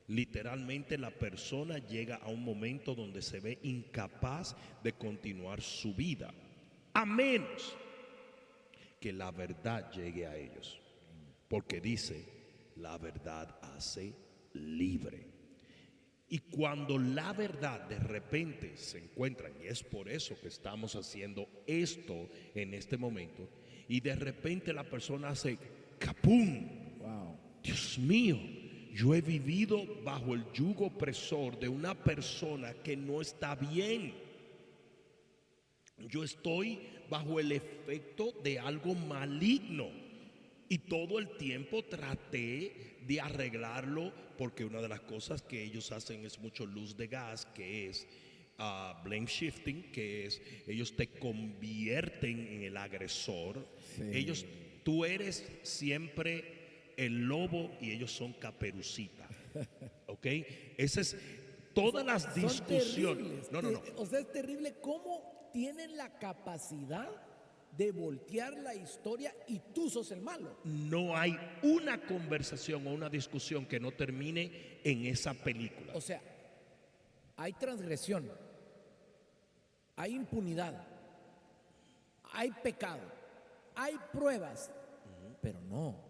Literalmente la persona llega a un momento donde se ve incapaz de continuar su vida, a menos que la verdad llegue a ellos. Porque dice, la verdad hace libre. Y cuando la verdad de repente se encuentra, y es por eso que estamos haciendo esto en este momento, y de repente la persona hace capum. Wow. Dios mío, yo he vivido bajo el yugo opresor de una persona que no está bien. Yo estoy bajo el efecto de algo maligno y todo el tiempo traté de arreglarlo, porque una de las cosas que ellos hacen es mucho luz de gas, que es blame shifting, que es ellos te convierten en el agresor. Sí. Tú eres siempre el lobo y ellos son Caperucita. ¿Ok? Esa es todas las Son discusiones. terribles. No. O sea, es terrible cómo tienen la capacidad de voltear la historia y tú sos el malo. No hay una conversación o una discusión que no termine en esa película. O sea, hay transgresión, hay impunidad, hay pecado, hay pruebas, pero no.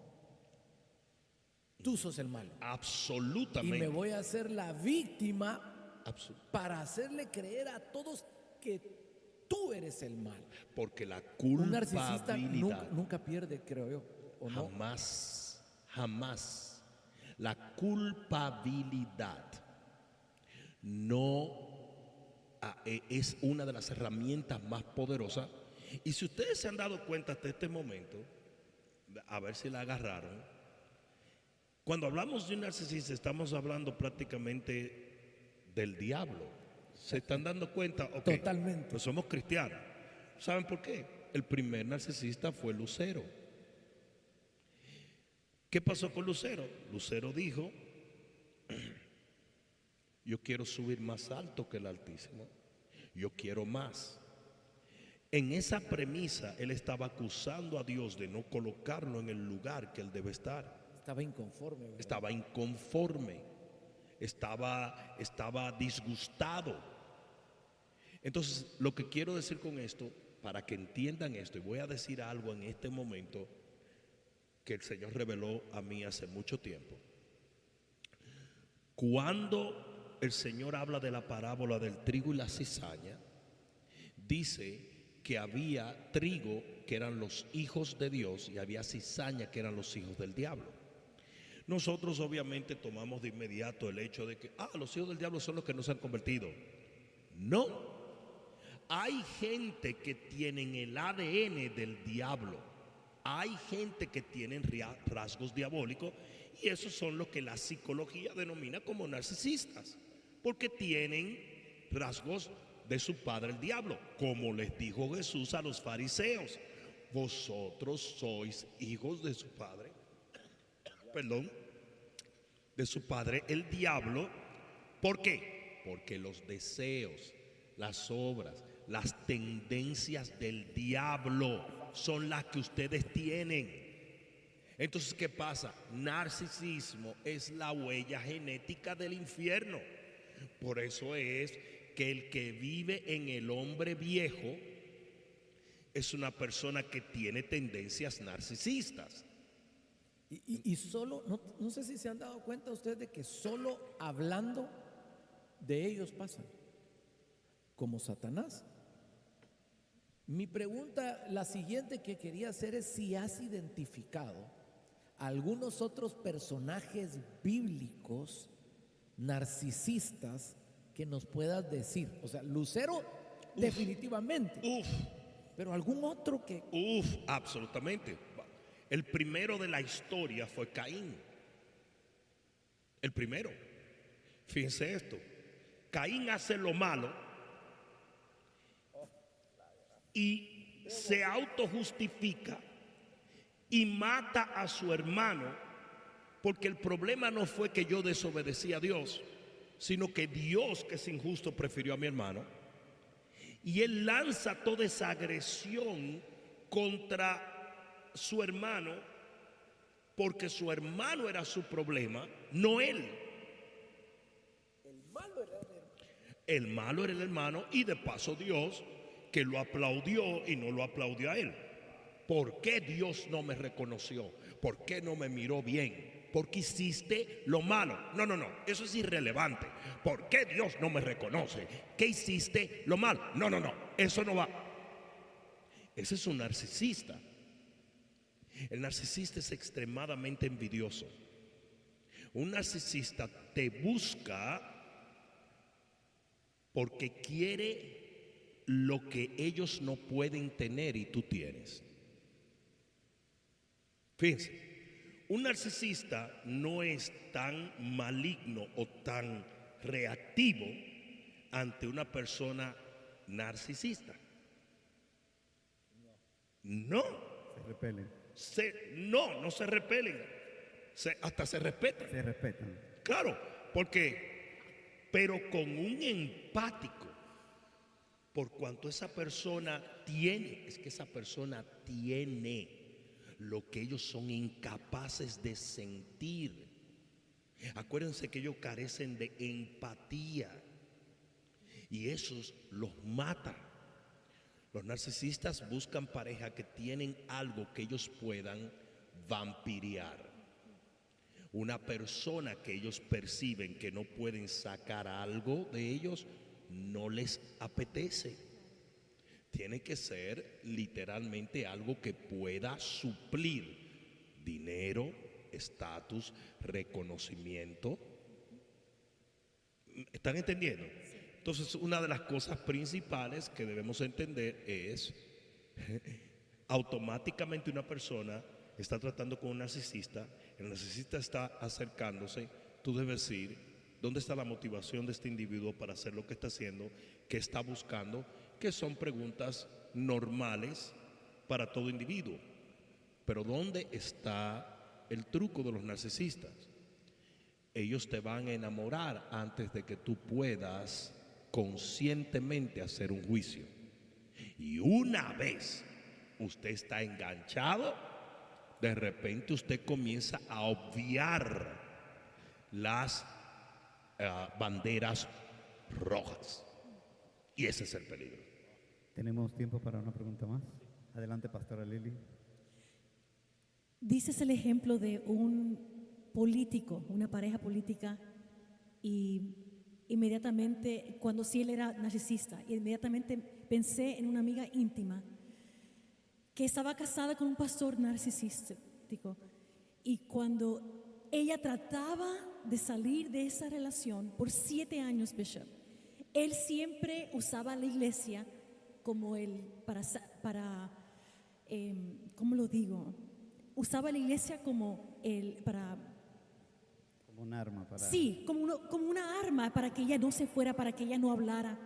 Tú sos el malo. Absolutamente. Y me voy a hacer la víctima Absu- para hacerle creer a todos que tú eres el mal. Porque la Un narcisista culpabilidad nunca pierde, creo yo, ¿o no? jamás. La culpabilidad no es una de las herramientas más poderosas. Y si ustedes se han dado cuenta hasta este momento, a ver si la agarraron, cuando hablamos de un narcisista estamos hablando prácticamente del diablo. ¿Se están dando cuenta? Okay, Totalmente. pues somos cristianos. ¿Saben por qué? El primer narcisista fue Lucero. ¿Qué pasó con Lucero? Lucero dijo, yo quiero subir más alto que el Altísimo. Yo quiero más. En esa premisa, él estaba acusando a Dios de no colocarlo en el lugar que él debe estar. Estaba inconforme, ¿verdad? Estaba inconforme, estaba disgustado. Entonces, lo que quiero decir con esto, para que entiendan esto, y voy a decir algo en este momento que el Señor reveló a mí hace mucho tiempo. Cuando el Señor habla de la parábola del trigo y la cizaña, dice que había trigo que eran los hijos de Dios y había cizaña que eran los hijos del diablo. Nosotros obviamente tomamos de inmediato el hecho de que los hijos del diablo son los que no se han convertido. No, hay gente que tienen el ADN del diablo, hay gente que tienen rasgos diabólicos, y esos son los que la psicología denomina como narcisistas, porque tienen rasgos de su padre el diablo, como les dijo Jesús a los fariseos: vosotros sois hijos de su padre, de su padre el diablo. ¿Por qué? Porque los deseos, las obras, las tendencias del diablo son las que ustedes tienen. Entonces, ¿qué pasa? Narcisismo es la huella genética del infierno. Por eso es que el que vive en el hombre viejo es una persona que tiene tendencias narcisistas. Y solo, no sé si se han dado cuenta ustedes de que solo hablando de ellos pasan, como Satanás. Mi pregunta, la siguiente que quería hacer, es si has identificado algunos otros personajes bíblicos narcisistas que nos puedas decir. O sea, Lucero definitivamente, pero algún otro que... Absolutamente. El primero de la historia fue Caín. El primero. Fíjense esto. Caín hace lo malo y se autojustifica y mata a su hermano, porque el problema no fue que yo desobedecí a Dios, sino que Dios, que es injusto, prefirió a mi hermano. Y él lanza toda esa agresión contra su hermano porque su hermano era su problema, no él. El malo era el hermano y de paso Dios que lo aplaudió y no lo aplaudió a él. ¿Por qué Dios no me reconoció? ¿Por qué no me miró bien? Porque hiciste lo malo. No, eso es irrelevante. ¿Por qué Dios no me reconoce? ¿Qué hiciste lo malo? No, eso no va. Ese es un narcisista. El narcisista es extremadamente envidioso. Un narcisista te busca porque quiere lo que ellos no pueden tener y tú tienes. Fíjense, un narcisista no es tan maligno o tan reactivo ante una persona narcisista. No. Se repelen. No se repelen. Hasta se respetan. Se respetan. Claro, pero con un empático, por cuanto esa persona tiene, es que esa persona tiene lo que ellos son incapaces de sentir. Acuérdense que ellos carecen de empatía y eso los mata. Los narcisistas buscan pareja que tienen algo que ellos puedan vampirear. Una persona que ellos perciben que no pueden sacar algo de ellos, no les apetece. Tiene que ser literalmente algo que pueda suplir dinero, estatus, reconocimiento. ¿Están entendiendo? Entonces, una de las cosas principales que debemos entender es automáticamente una persona está tratando con un narcisista, el narcisista está acercándose, tú debes decir dónde está la motivación de este individuo para hacer lo que está haciendo, qué está buscando, que son preguntas normales para todo individuo. Pero ¿dónde está el truco de los narcisistas? Ellos te van a enamorar antes de que tú puedas conscientemente hacer un juicio. Y una vez usted está enganchado, de repente usted comienza a obviar las banderas rojas. Y ese es el peligro. Tenemos tiempo para una pregunta más. Adelante, pastora Lili. Dices el ejemplo de un político, una pareja política, y inmediatamente, cuando sí él era narcisista, inmediatamente pensé en una amiga íntima que estaba casada con un pastor narcisístico, y cuando ella trataba de salir de esa relación por 7 años, Bishop, él siempre usaba la iglesia como ¿cómo lo digo? Usaba la iglesia como Como un arma para... Sí, como una arma para que ella no se fuera, para que ella no hablara.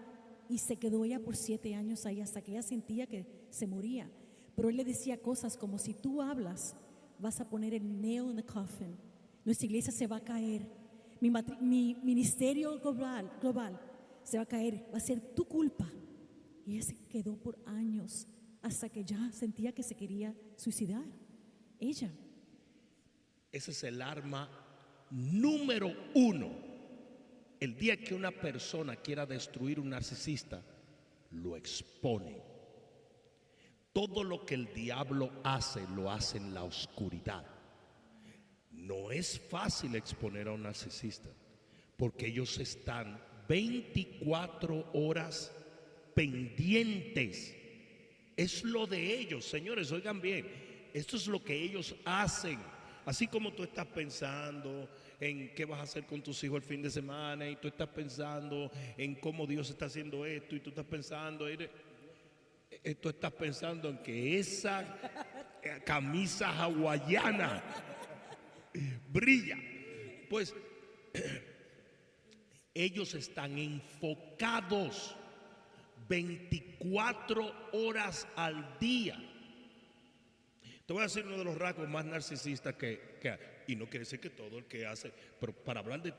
Y se quedó ella por 7 años ahí hasta que ella sentía que se moría. Pero él le decía cosas como: si tú hablas, vas a poner el nail in the coffin. Nuestra iglesia se va a caer. Mi ministerio global se va a caer. Va a ser tu culpa. Y ella se quedó por años hasta que ya sentía que se quería suicidar. Ella. Ese es el arma número 1. El día que una persona quiera destruir un narcisista, lo expone. Todo lo que el diablo hace, lo hace en la oscuridad. No es fácil exponer a un narcisista, porque ellos están 24 horas pendientes. Es lo de ellos, señores, oigan bien. Esto es lo que ellos hacen. Así como tú estás pensando en qué vas a hacer con tus hijos el fin de semana, y tú estás pensando en cómo Dios está haciendo esto, y tú estás pensando en que esa camisa hawaiana brilla. Pues ellos están enfocados 24 horas al día. Te voy a decir uno de los rasgos más narcisistas que hay. Y no quiere decir que todo el que hace, pero para hablar de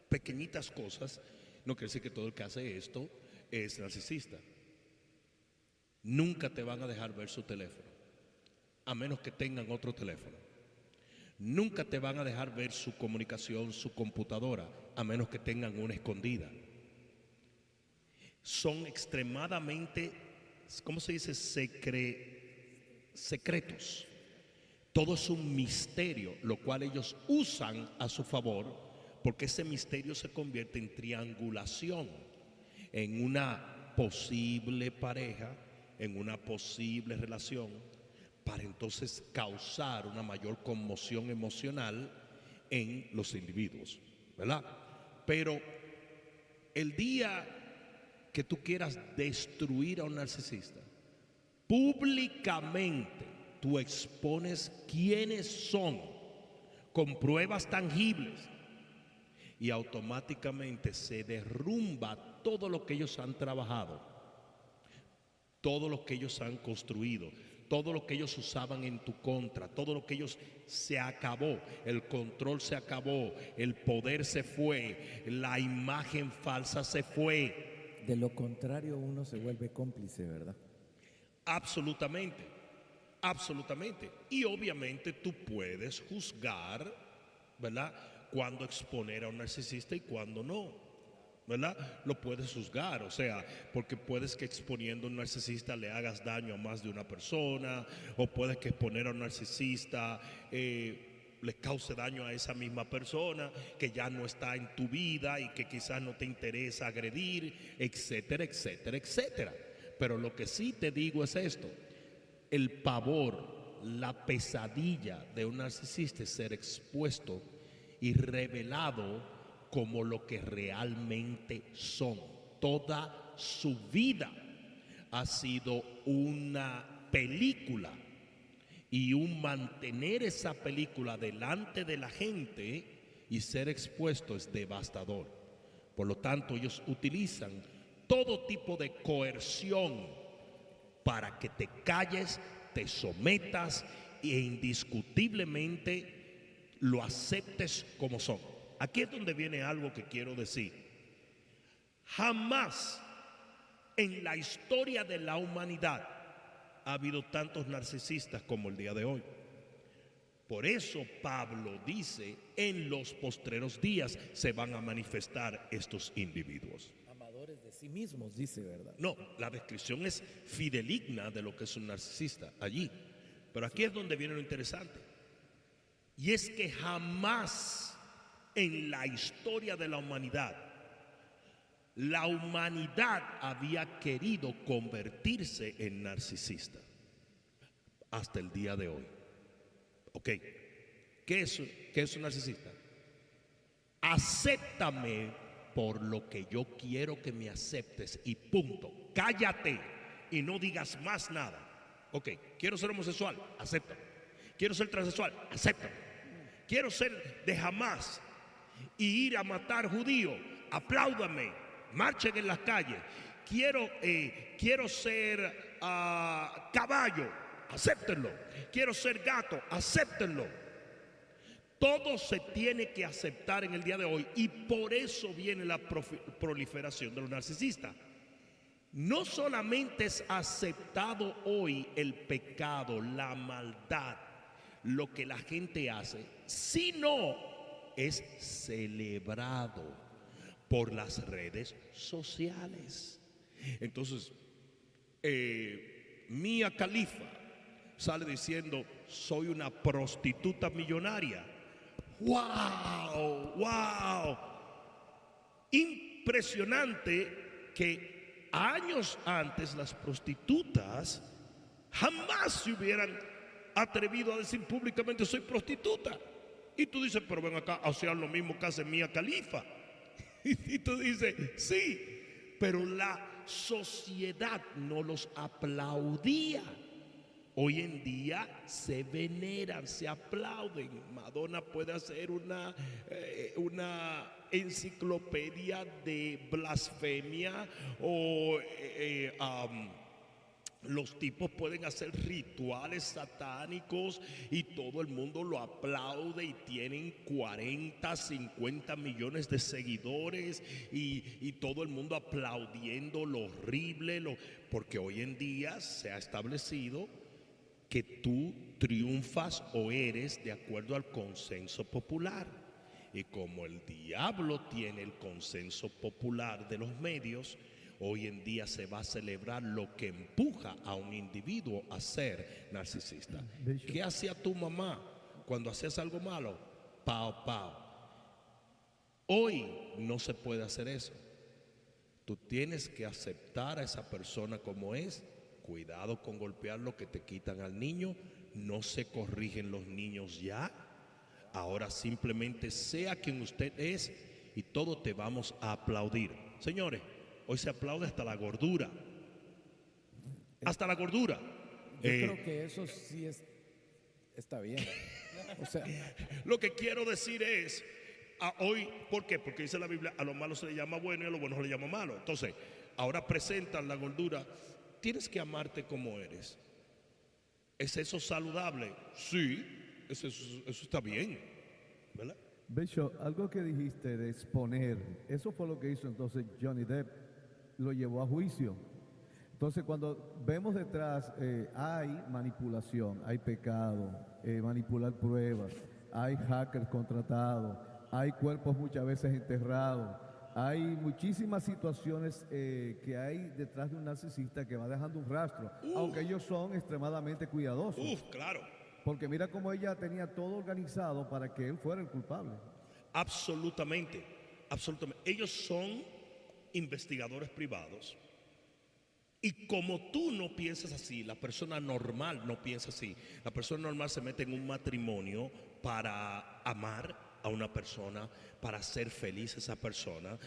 pequeñitas cosas, no quiere decir que todo el que hace esto es narcisista. Nunca te van a dejar ver su teléfono, a menos que tengan otro teléfono. nunca te van a dejar ver su comunicación, su computadora, a menos que tengan una escondida. Son extremadamente, ¿cómo se dice? Secretos. Todo es un misterio, lo cual ellos usan a su favor, porque ese misterio se convierte en triangulación, en una posible pareja, en una posible relación, para entonces causar una mayor conmoción emocional en los individuos, ¿verdad? Pero el día que tú quieras destruir a un narcisista, públicamente tú expones quiénes son con pruebas tangibles y automáticamente se derrumba todo lo que ellos han trabajado, todo lo que ellos han construido, todo lo que ellos usaban en tu contra, todo lo que ellos se acabó, el control se acabó, el poder se fue, la imagen falsa se fue. De lo contrario, uno se vuelve cómplice, ¿verdad? Absolutamente, absolutamente. Y obviamente tú puedes juzgar, ¿verdad?, cuándo exponer a un narcisista y cuándo no, ¿verdad? Lo puedes juzgar, o sea, porque puedes que exponiendo a un narcisista le hagas daño a más de una persona, o puedes que exponer a un narcisista le cause daño a esa misma persona que ya no está en tu vida y que quizás no te interesa agredir, etcétera, etcétera, etcétera. Pero lo que sí te digo es esto: el pavor, la pesadilla de un narcisista es ser expuesto y revelado como lo que realmente son. Toda su vida ha sido una película, y un mantener esa película delante de la gente y ser expuesto es devastador. Por lo tanto, ellos utilizan todo tipo de coerción para que te calles, te sometas e indiscutiblemente lo aceptes como son. Aquí es donde viene algo que quiero decir. Jamás en la historia de la humanidad ha habido tantos narcisistas como el día de hoy. Por eso Pablo dice, en los postreros días se van a manifestar estos individuos. Amadores de sí mismos, dice, ¿verdad? No, la descripción es fideligna de lo que es un narcisista allí. Pero aquí es donde viene lo interesante. Y es que jamás en la historia de la humanidad había querido convertirse en narcisista hasta el día de hoy. Ok, ¿qué es un narcisista? Acéptame por lo que yo quiero que me aceptes y punto. Cállate y no digas más nada. Ok, quiero ser homosexual, acéptame. Quiero ser transexual, acéptame. Quiero ser de Hamas y ir a matar judíos, apláudame, marchen en las calles. Quiero ser caballo, acéptenlo. Quiero ser gato, acéptenlo. Todo se tiene que aceptar en el día de hoy, y por eso viene la proliferación de los narcisistas. No solamente es aceptado hoy el pecado, la maldad, lo que la gente hace, sino es celebrado por las redes sociales. Entonces, Mia Khalifa sale diciendo: soy una prostituta millonaria. ¡Wow! ¡Wow! Impresionante que años antes las prostitutas jamás se hubieran atrevido a decir públicamente: soy prostituta. Y tú dices: pero ven acá, hacían lo mismo que hace Mia Khalifa. Y tú dices: sí, pero la sociedad no los aplaudía. Hoy en día se veneran, se aplauden. Madonna puede hacer una enciclopedia de blasfemia, o los tipos pueden hacer rituales satánicos y todo el mundo lo aplaude, y tienen 40, 50 millones de seguidores, y todo el mundo aplaudiendo lo horrible, porque hoy en día se ha establecido que tú triunfas o eres de acuerdo al consenso popular. Y como el diablo tiene el consenso popular de los medios, hoy en día se va a celebrar lo que empuja a un individuo a ser narcisista. ¿Qué hacía tu mamá cuando hacías algo malo? Pao, pao. Hoy no se puede hacer eso. Tú tienes que aceptar a esa persona como es. Cuidado con golpear lo que te quitan al niño. No se corrigen los niños ya. Ahora simplemente sea quien usted es y todos te vamos a aplaudir. Señores, hoy se aplaude hasta la gordura. Hasta la gordura. Yo creo que eso sí está bien. O sea, Lo que quiero decir es, hoy, ¿por qué? Porque dice la Biblia, a lo malo se le llama bueno y a lo bueno se le llama malo. Entonces, ahora presentan la gordura. Tienes que amarte como eres. ¿Es eso saludable? Sí, eso está bien, ¿verdad? Bishop, algo que dijiste de exponer, eso fue lo que hizo entonces Johnny Depp, lo llevó a juicio. Entonces cuando vemos detrás hay manipulación, hay pecado, manipular pruebas, hay hackers contratados, hay cuerpos muchas veces enterrados, hay muchísimas situaciones que hay detrás de un narcisista que va dejando un rastro, aunque ellos son extremadamente cuidadosos. Claro. Porque mira cómo ella tenía todo organizado para que él fuera el culpable. Absolutamente, absolutamente. Ellos son investigadores privados. Y como tú no piensas así, la persona normal no piensa así. La persona normal se mete en un matrimonio para amar a una persona, para ser feliz a esa persona.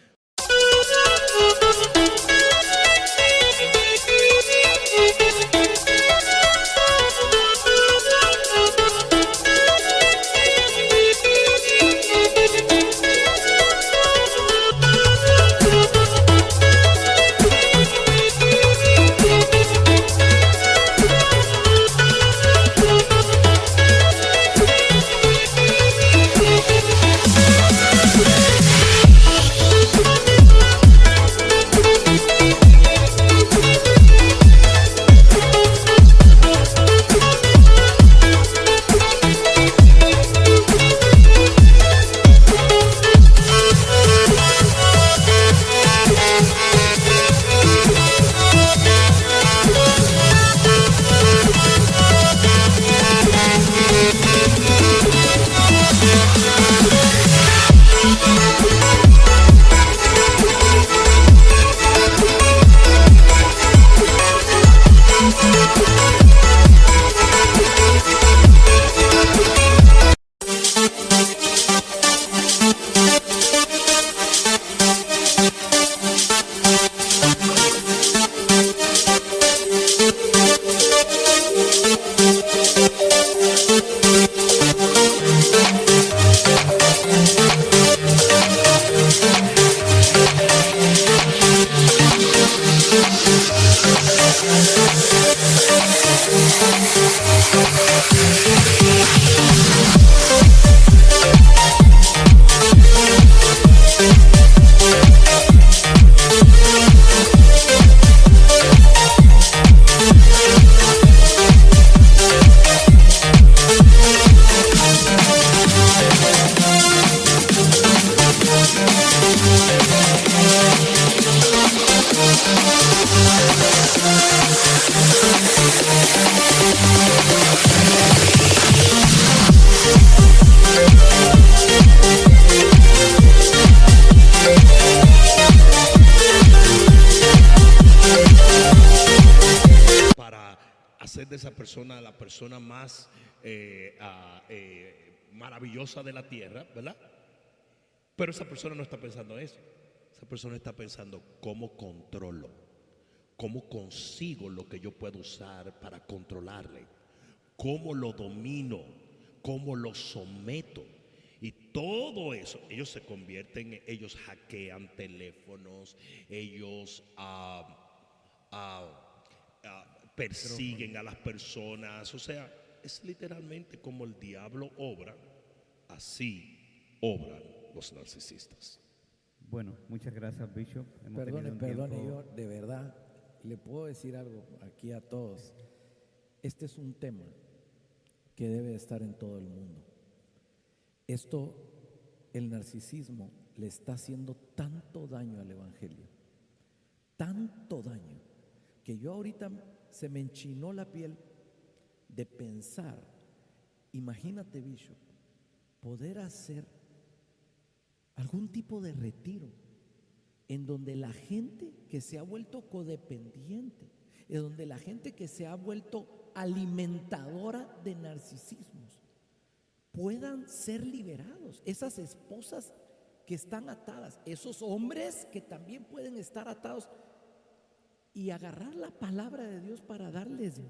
Hacer de esa persona la persona más maravillosa de la tierra, ¿verdad? Pero esa persona no está pensando eso. Esa persona está pensando cómo controlo, cómo consigo lo que yo puedo usar para controlarle, cómo lo domino, cómo lo someto. Y todo eso, ellos se convierten, ellos hackean teléfonos, ellos persiguen a las personas. O sea, es literalmente como el diablo obra, así obran los narcisistas. Bueno, muchas gracias, Bishop. Hemos tenido un perdone, tiempo- yo de verdad le puedo decir algo aquí a todos. Este es un tema que debe estar en todo el mundo. Esto, el narcisismo, le está haciendo tanto daño al Evangelio, tanto daño, que yo ahorita se me enchinó la piel de pensar, imagínate, Bishop, poder hacer algún tipo de retiro en donde la gente que se ha vuelto codependiente, en donde la gente que se ha vuelto alimentadora de narcisismos, puedan ser liberados, esas esposas que están atadas, esos hombres que también pueden estar atados, y agarrar la palabra de Dios para darles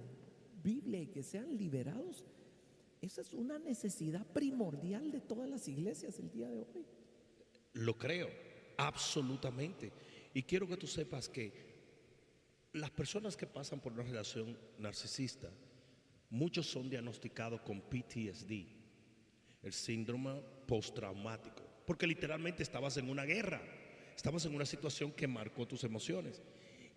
Biblia y que sean liberados. Esa es una necesidad primordial de todas las iglesias el día de hoy. Lo creo, absolutamente. Y quiero que tú sepas que las personas que pasan por una relación narcisista, muchos son diagnosticados con PTSD, el síndrome postraumático, porque literalmente estabas en una guerra, estabas en una situación que marcó tus emociones.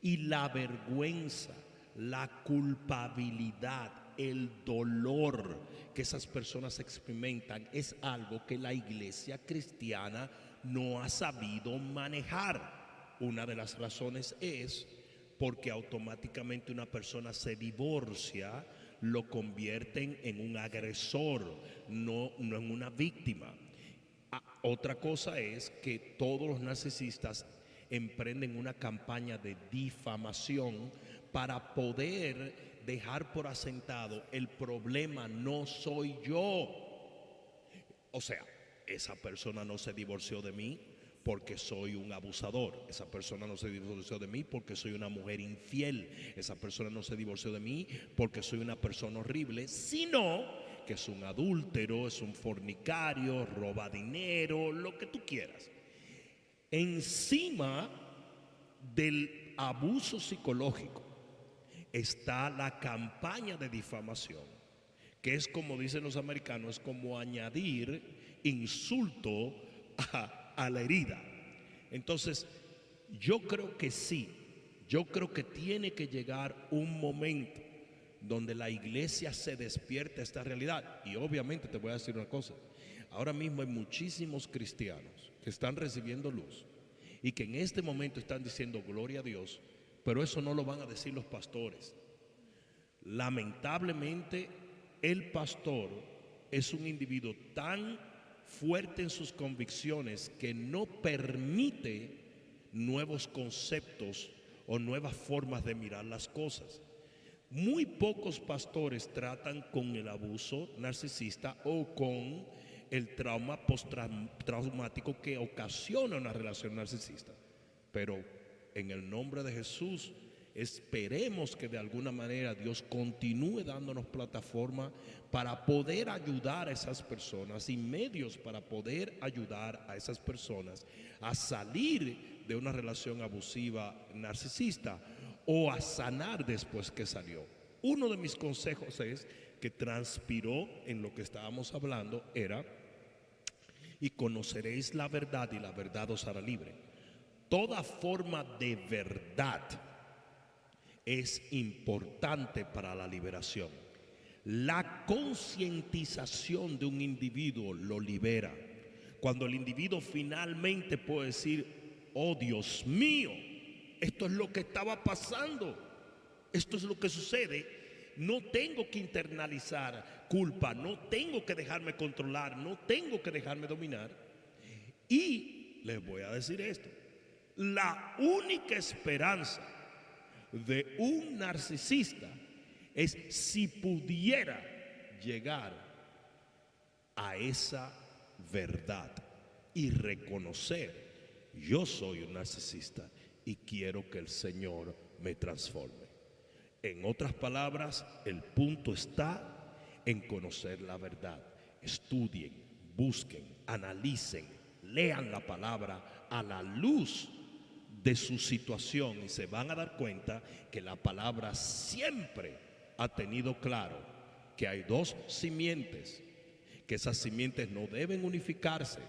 Y la vergüenza, la culpabilidad, el dolor que esas personas experimentan es algo que la iglesia cristiana no ha sabido manejar. Una de las razones es porque automáticamente una persona se divorcia, lo convierten en un agresor, no en una víctima. Otra cosa es que todos los narcisistas emprenden una campaña de difamación para poder dejar por asentado el problema no soy yo. O sea, esa persona no se divorció de mí porque soy un abusador, esa persona no se divorció de mí porque soy una mujer infiel, esa persona no se divorció de mí porque soy una persona horrible, sino que es un adúltero, es un fornicario, roba dinero, lo que tú quieras. Encima del abuso psicológico está la campaña de difamación, que es, como dicen los americanos, es como añadir insulto a la herida. Entonces, yo creo que sí, yo creo que tiene que llegar un momento donde la iglesia se despierte a esta realidad. Y obviamente te voy a decir una cosa, ahora mismo hay muchísimos cristianos que están recibiendo luz y que en este momento están diciendo gloria a Dios, pero eso no lo van a decir los pastores. Lamentablemente, el pastor es un individuo tan fuerte en sus convicciones que no permite nuevos conceptos o nuevas formas de mirar las cosas. Muy pocos pastores tratan con el abuso narcisista o con el trauma postraumático que ocasiona una relación narcisista. Pero en el nombre de Jesús, esperemos que de alguna manera Dios continúe dándonos plataforma para poder ayudar a esas personas y medios para poder ayudar a esas personas a salir de una relación abusiva narcisista o a sanar después que salió. Uno de mis consejos es que transpiró en lo que estábamos hablando era: y conoceréis la verdad y la verdad os hará libre. Toda forma de verdad es importante para la liberación. La concientización de un individuo lo libera. Cuando el individuo finalmente puede decir: oh Dios mío, esto es lo que estaba pasando, esto es lo que sucede. No tengo que internalizar culpa, no tengo que dejarme controlar, no tengo que dejarme dominar. Y les voy a decir esto: la única esperanza de un narcisista es si pudiera llegar a esa verdad y reconocer: yo soy un narcisista y quiero que el Señor me transforme. En otras palabras, el punto está en conocer la verdad. Estudien, busquen, analicen, lean la palabra a la luz de su situación y se van a dar cuenta que la palabra siempre ha tenido claro que hay dos simientes, que esas simientes no deben unificarse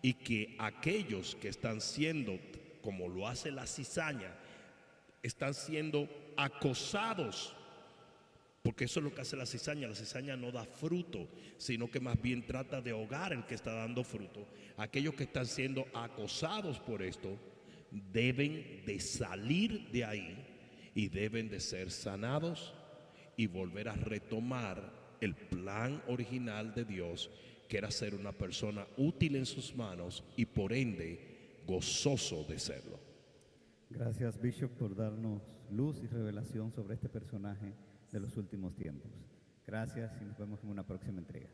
y que aquellos que están siendo, como lo hace la cizaña, están siendo acosados Porque eso es lo que hace la cizaña. La cizaña no da fruto, sino que más bien trata de ahogar el que está dando fruto. Aquellos que están siendo acosados por esto deben de salir de ahí y deben de ser sanados y volver a retomar el plan original de Dios, que era ser una persona útil en sus manos y por ende gozoso de serlo. Gracias, Bishop, por darnos luz y revelación sobre este personaje de los últimos tiempos. Gracias y nos vemos en una próxima entrega.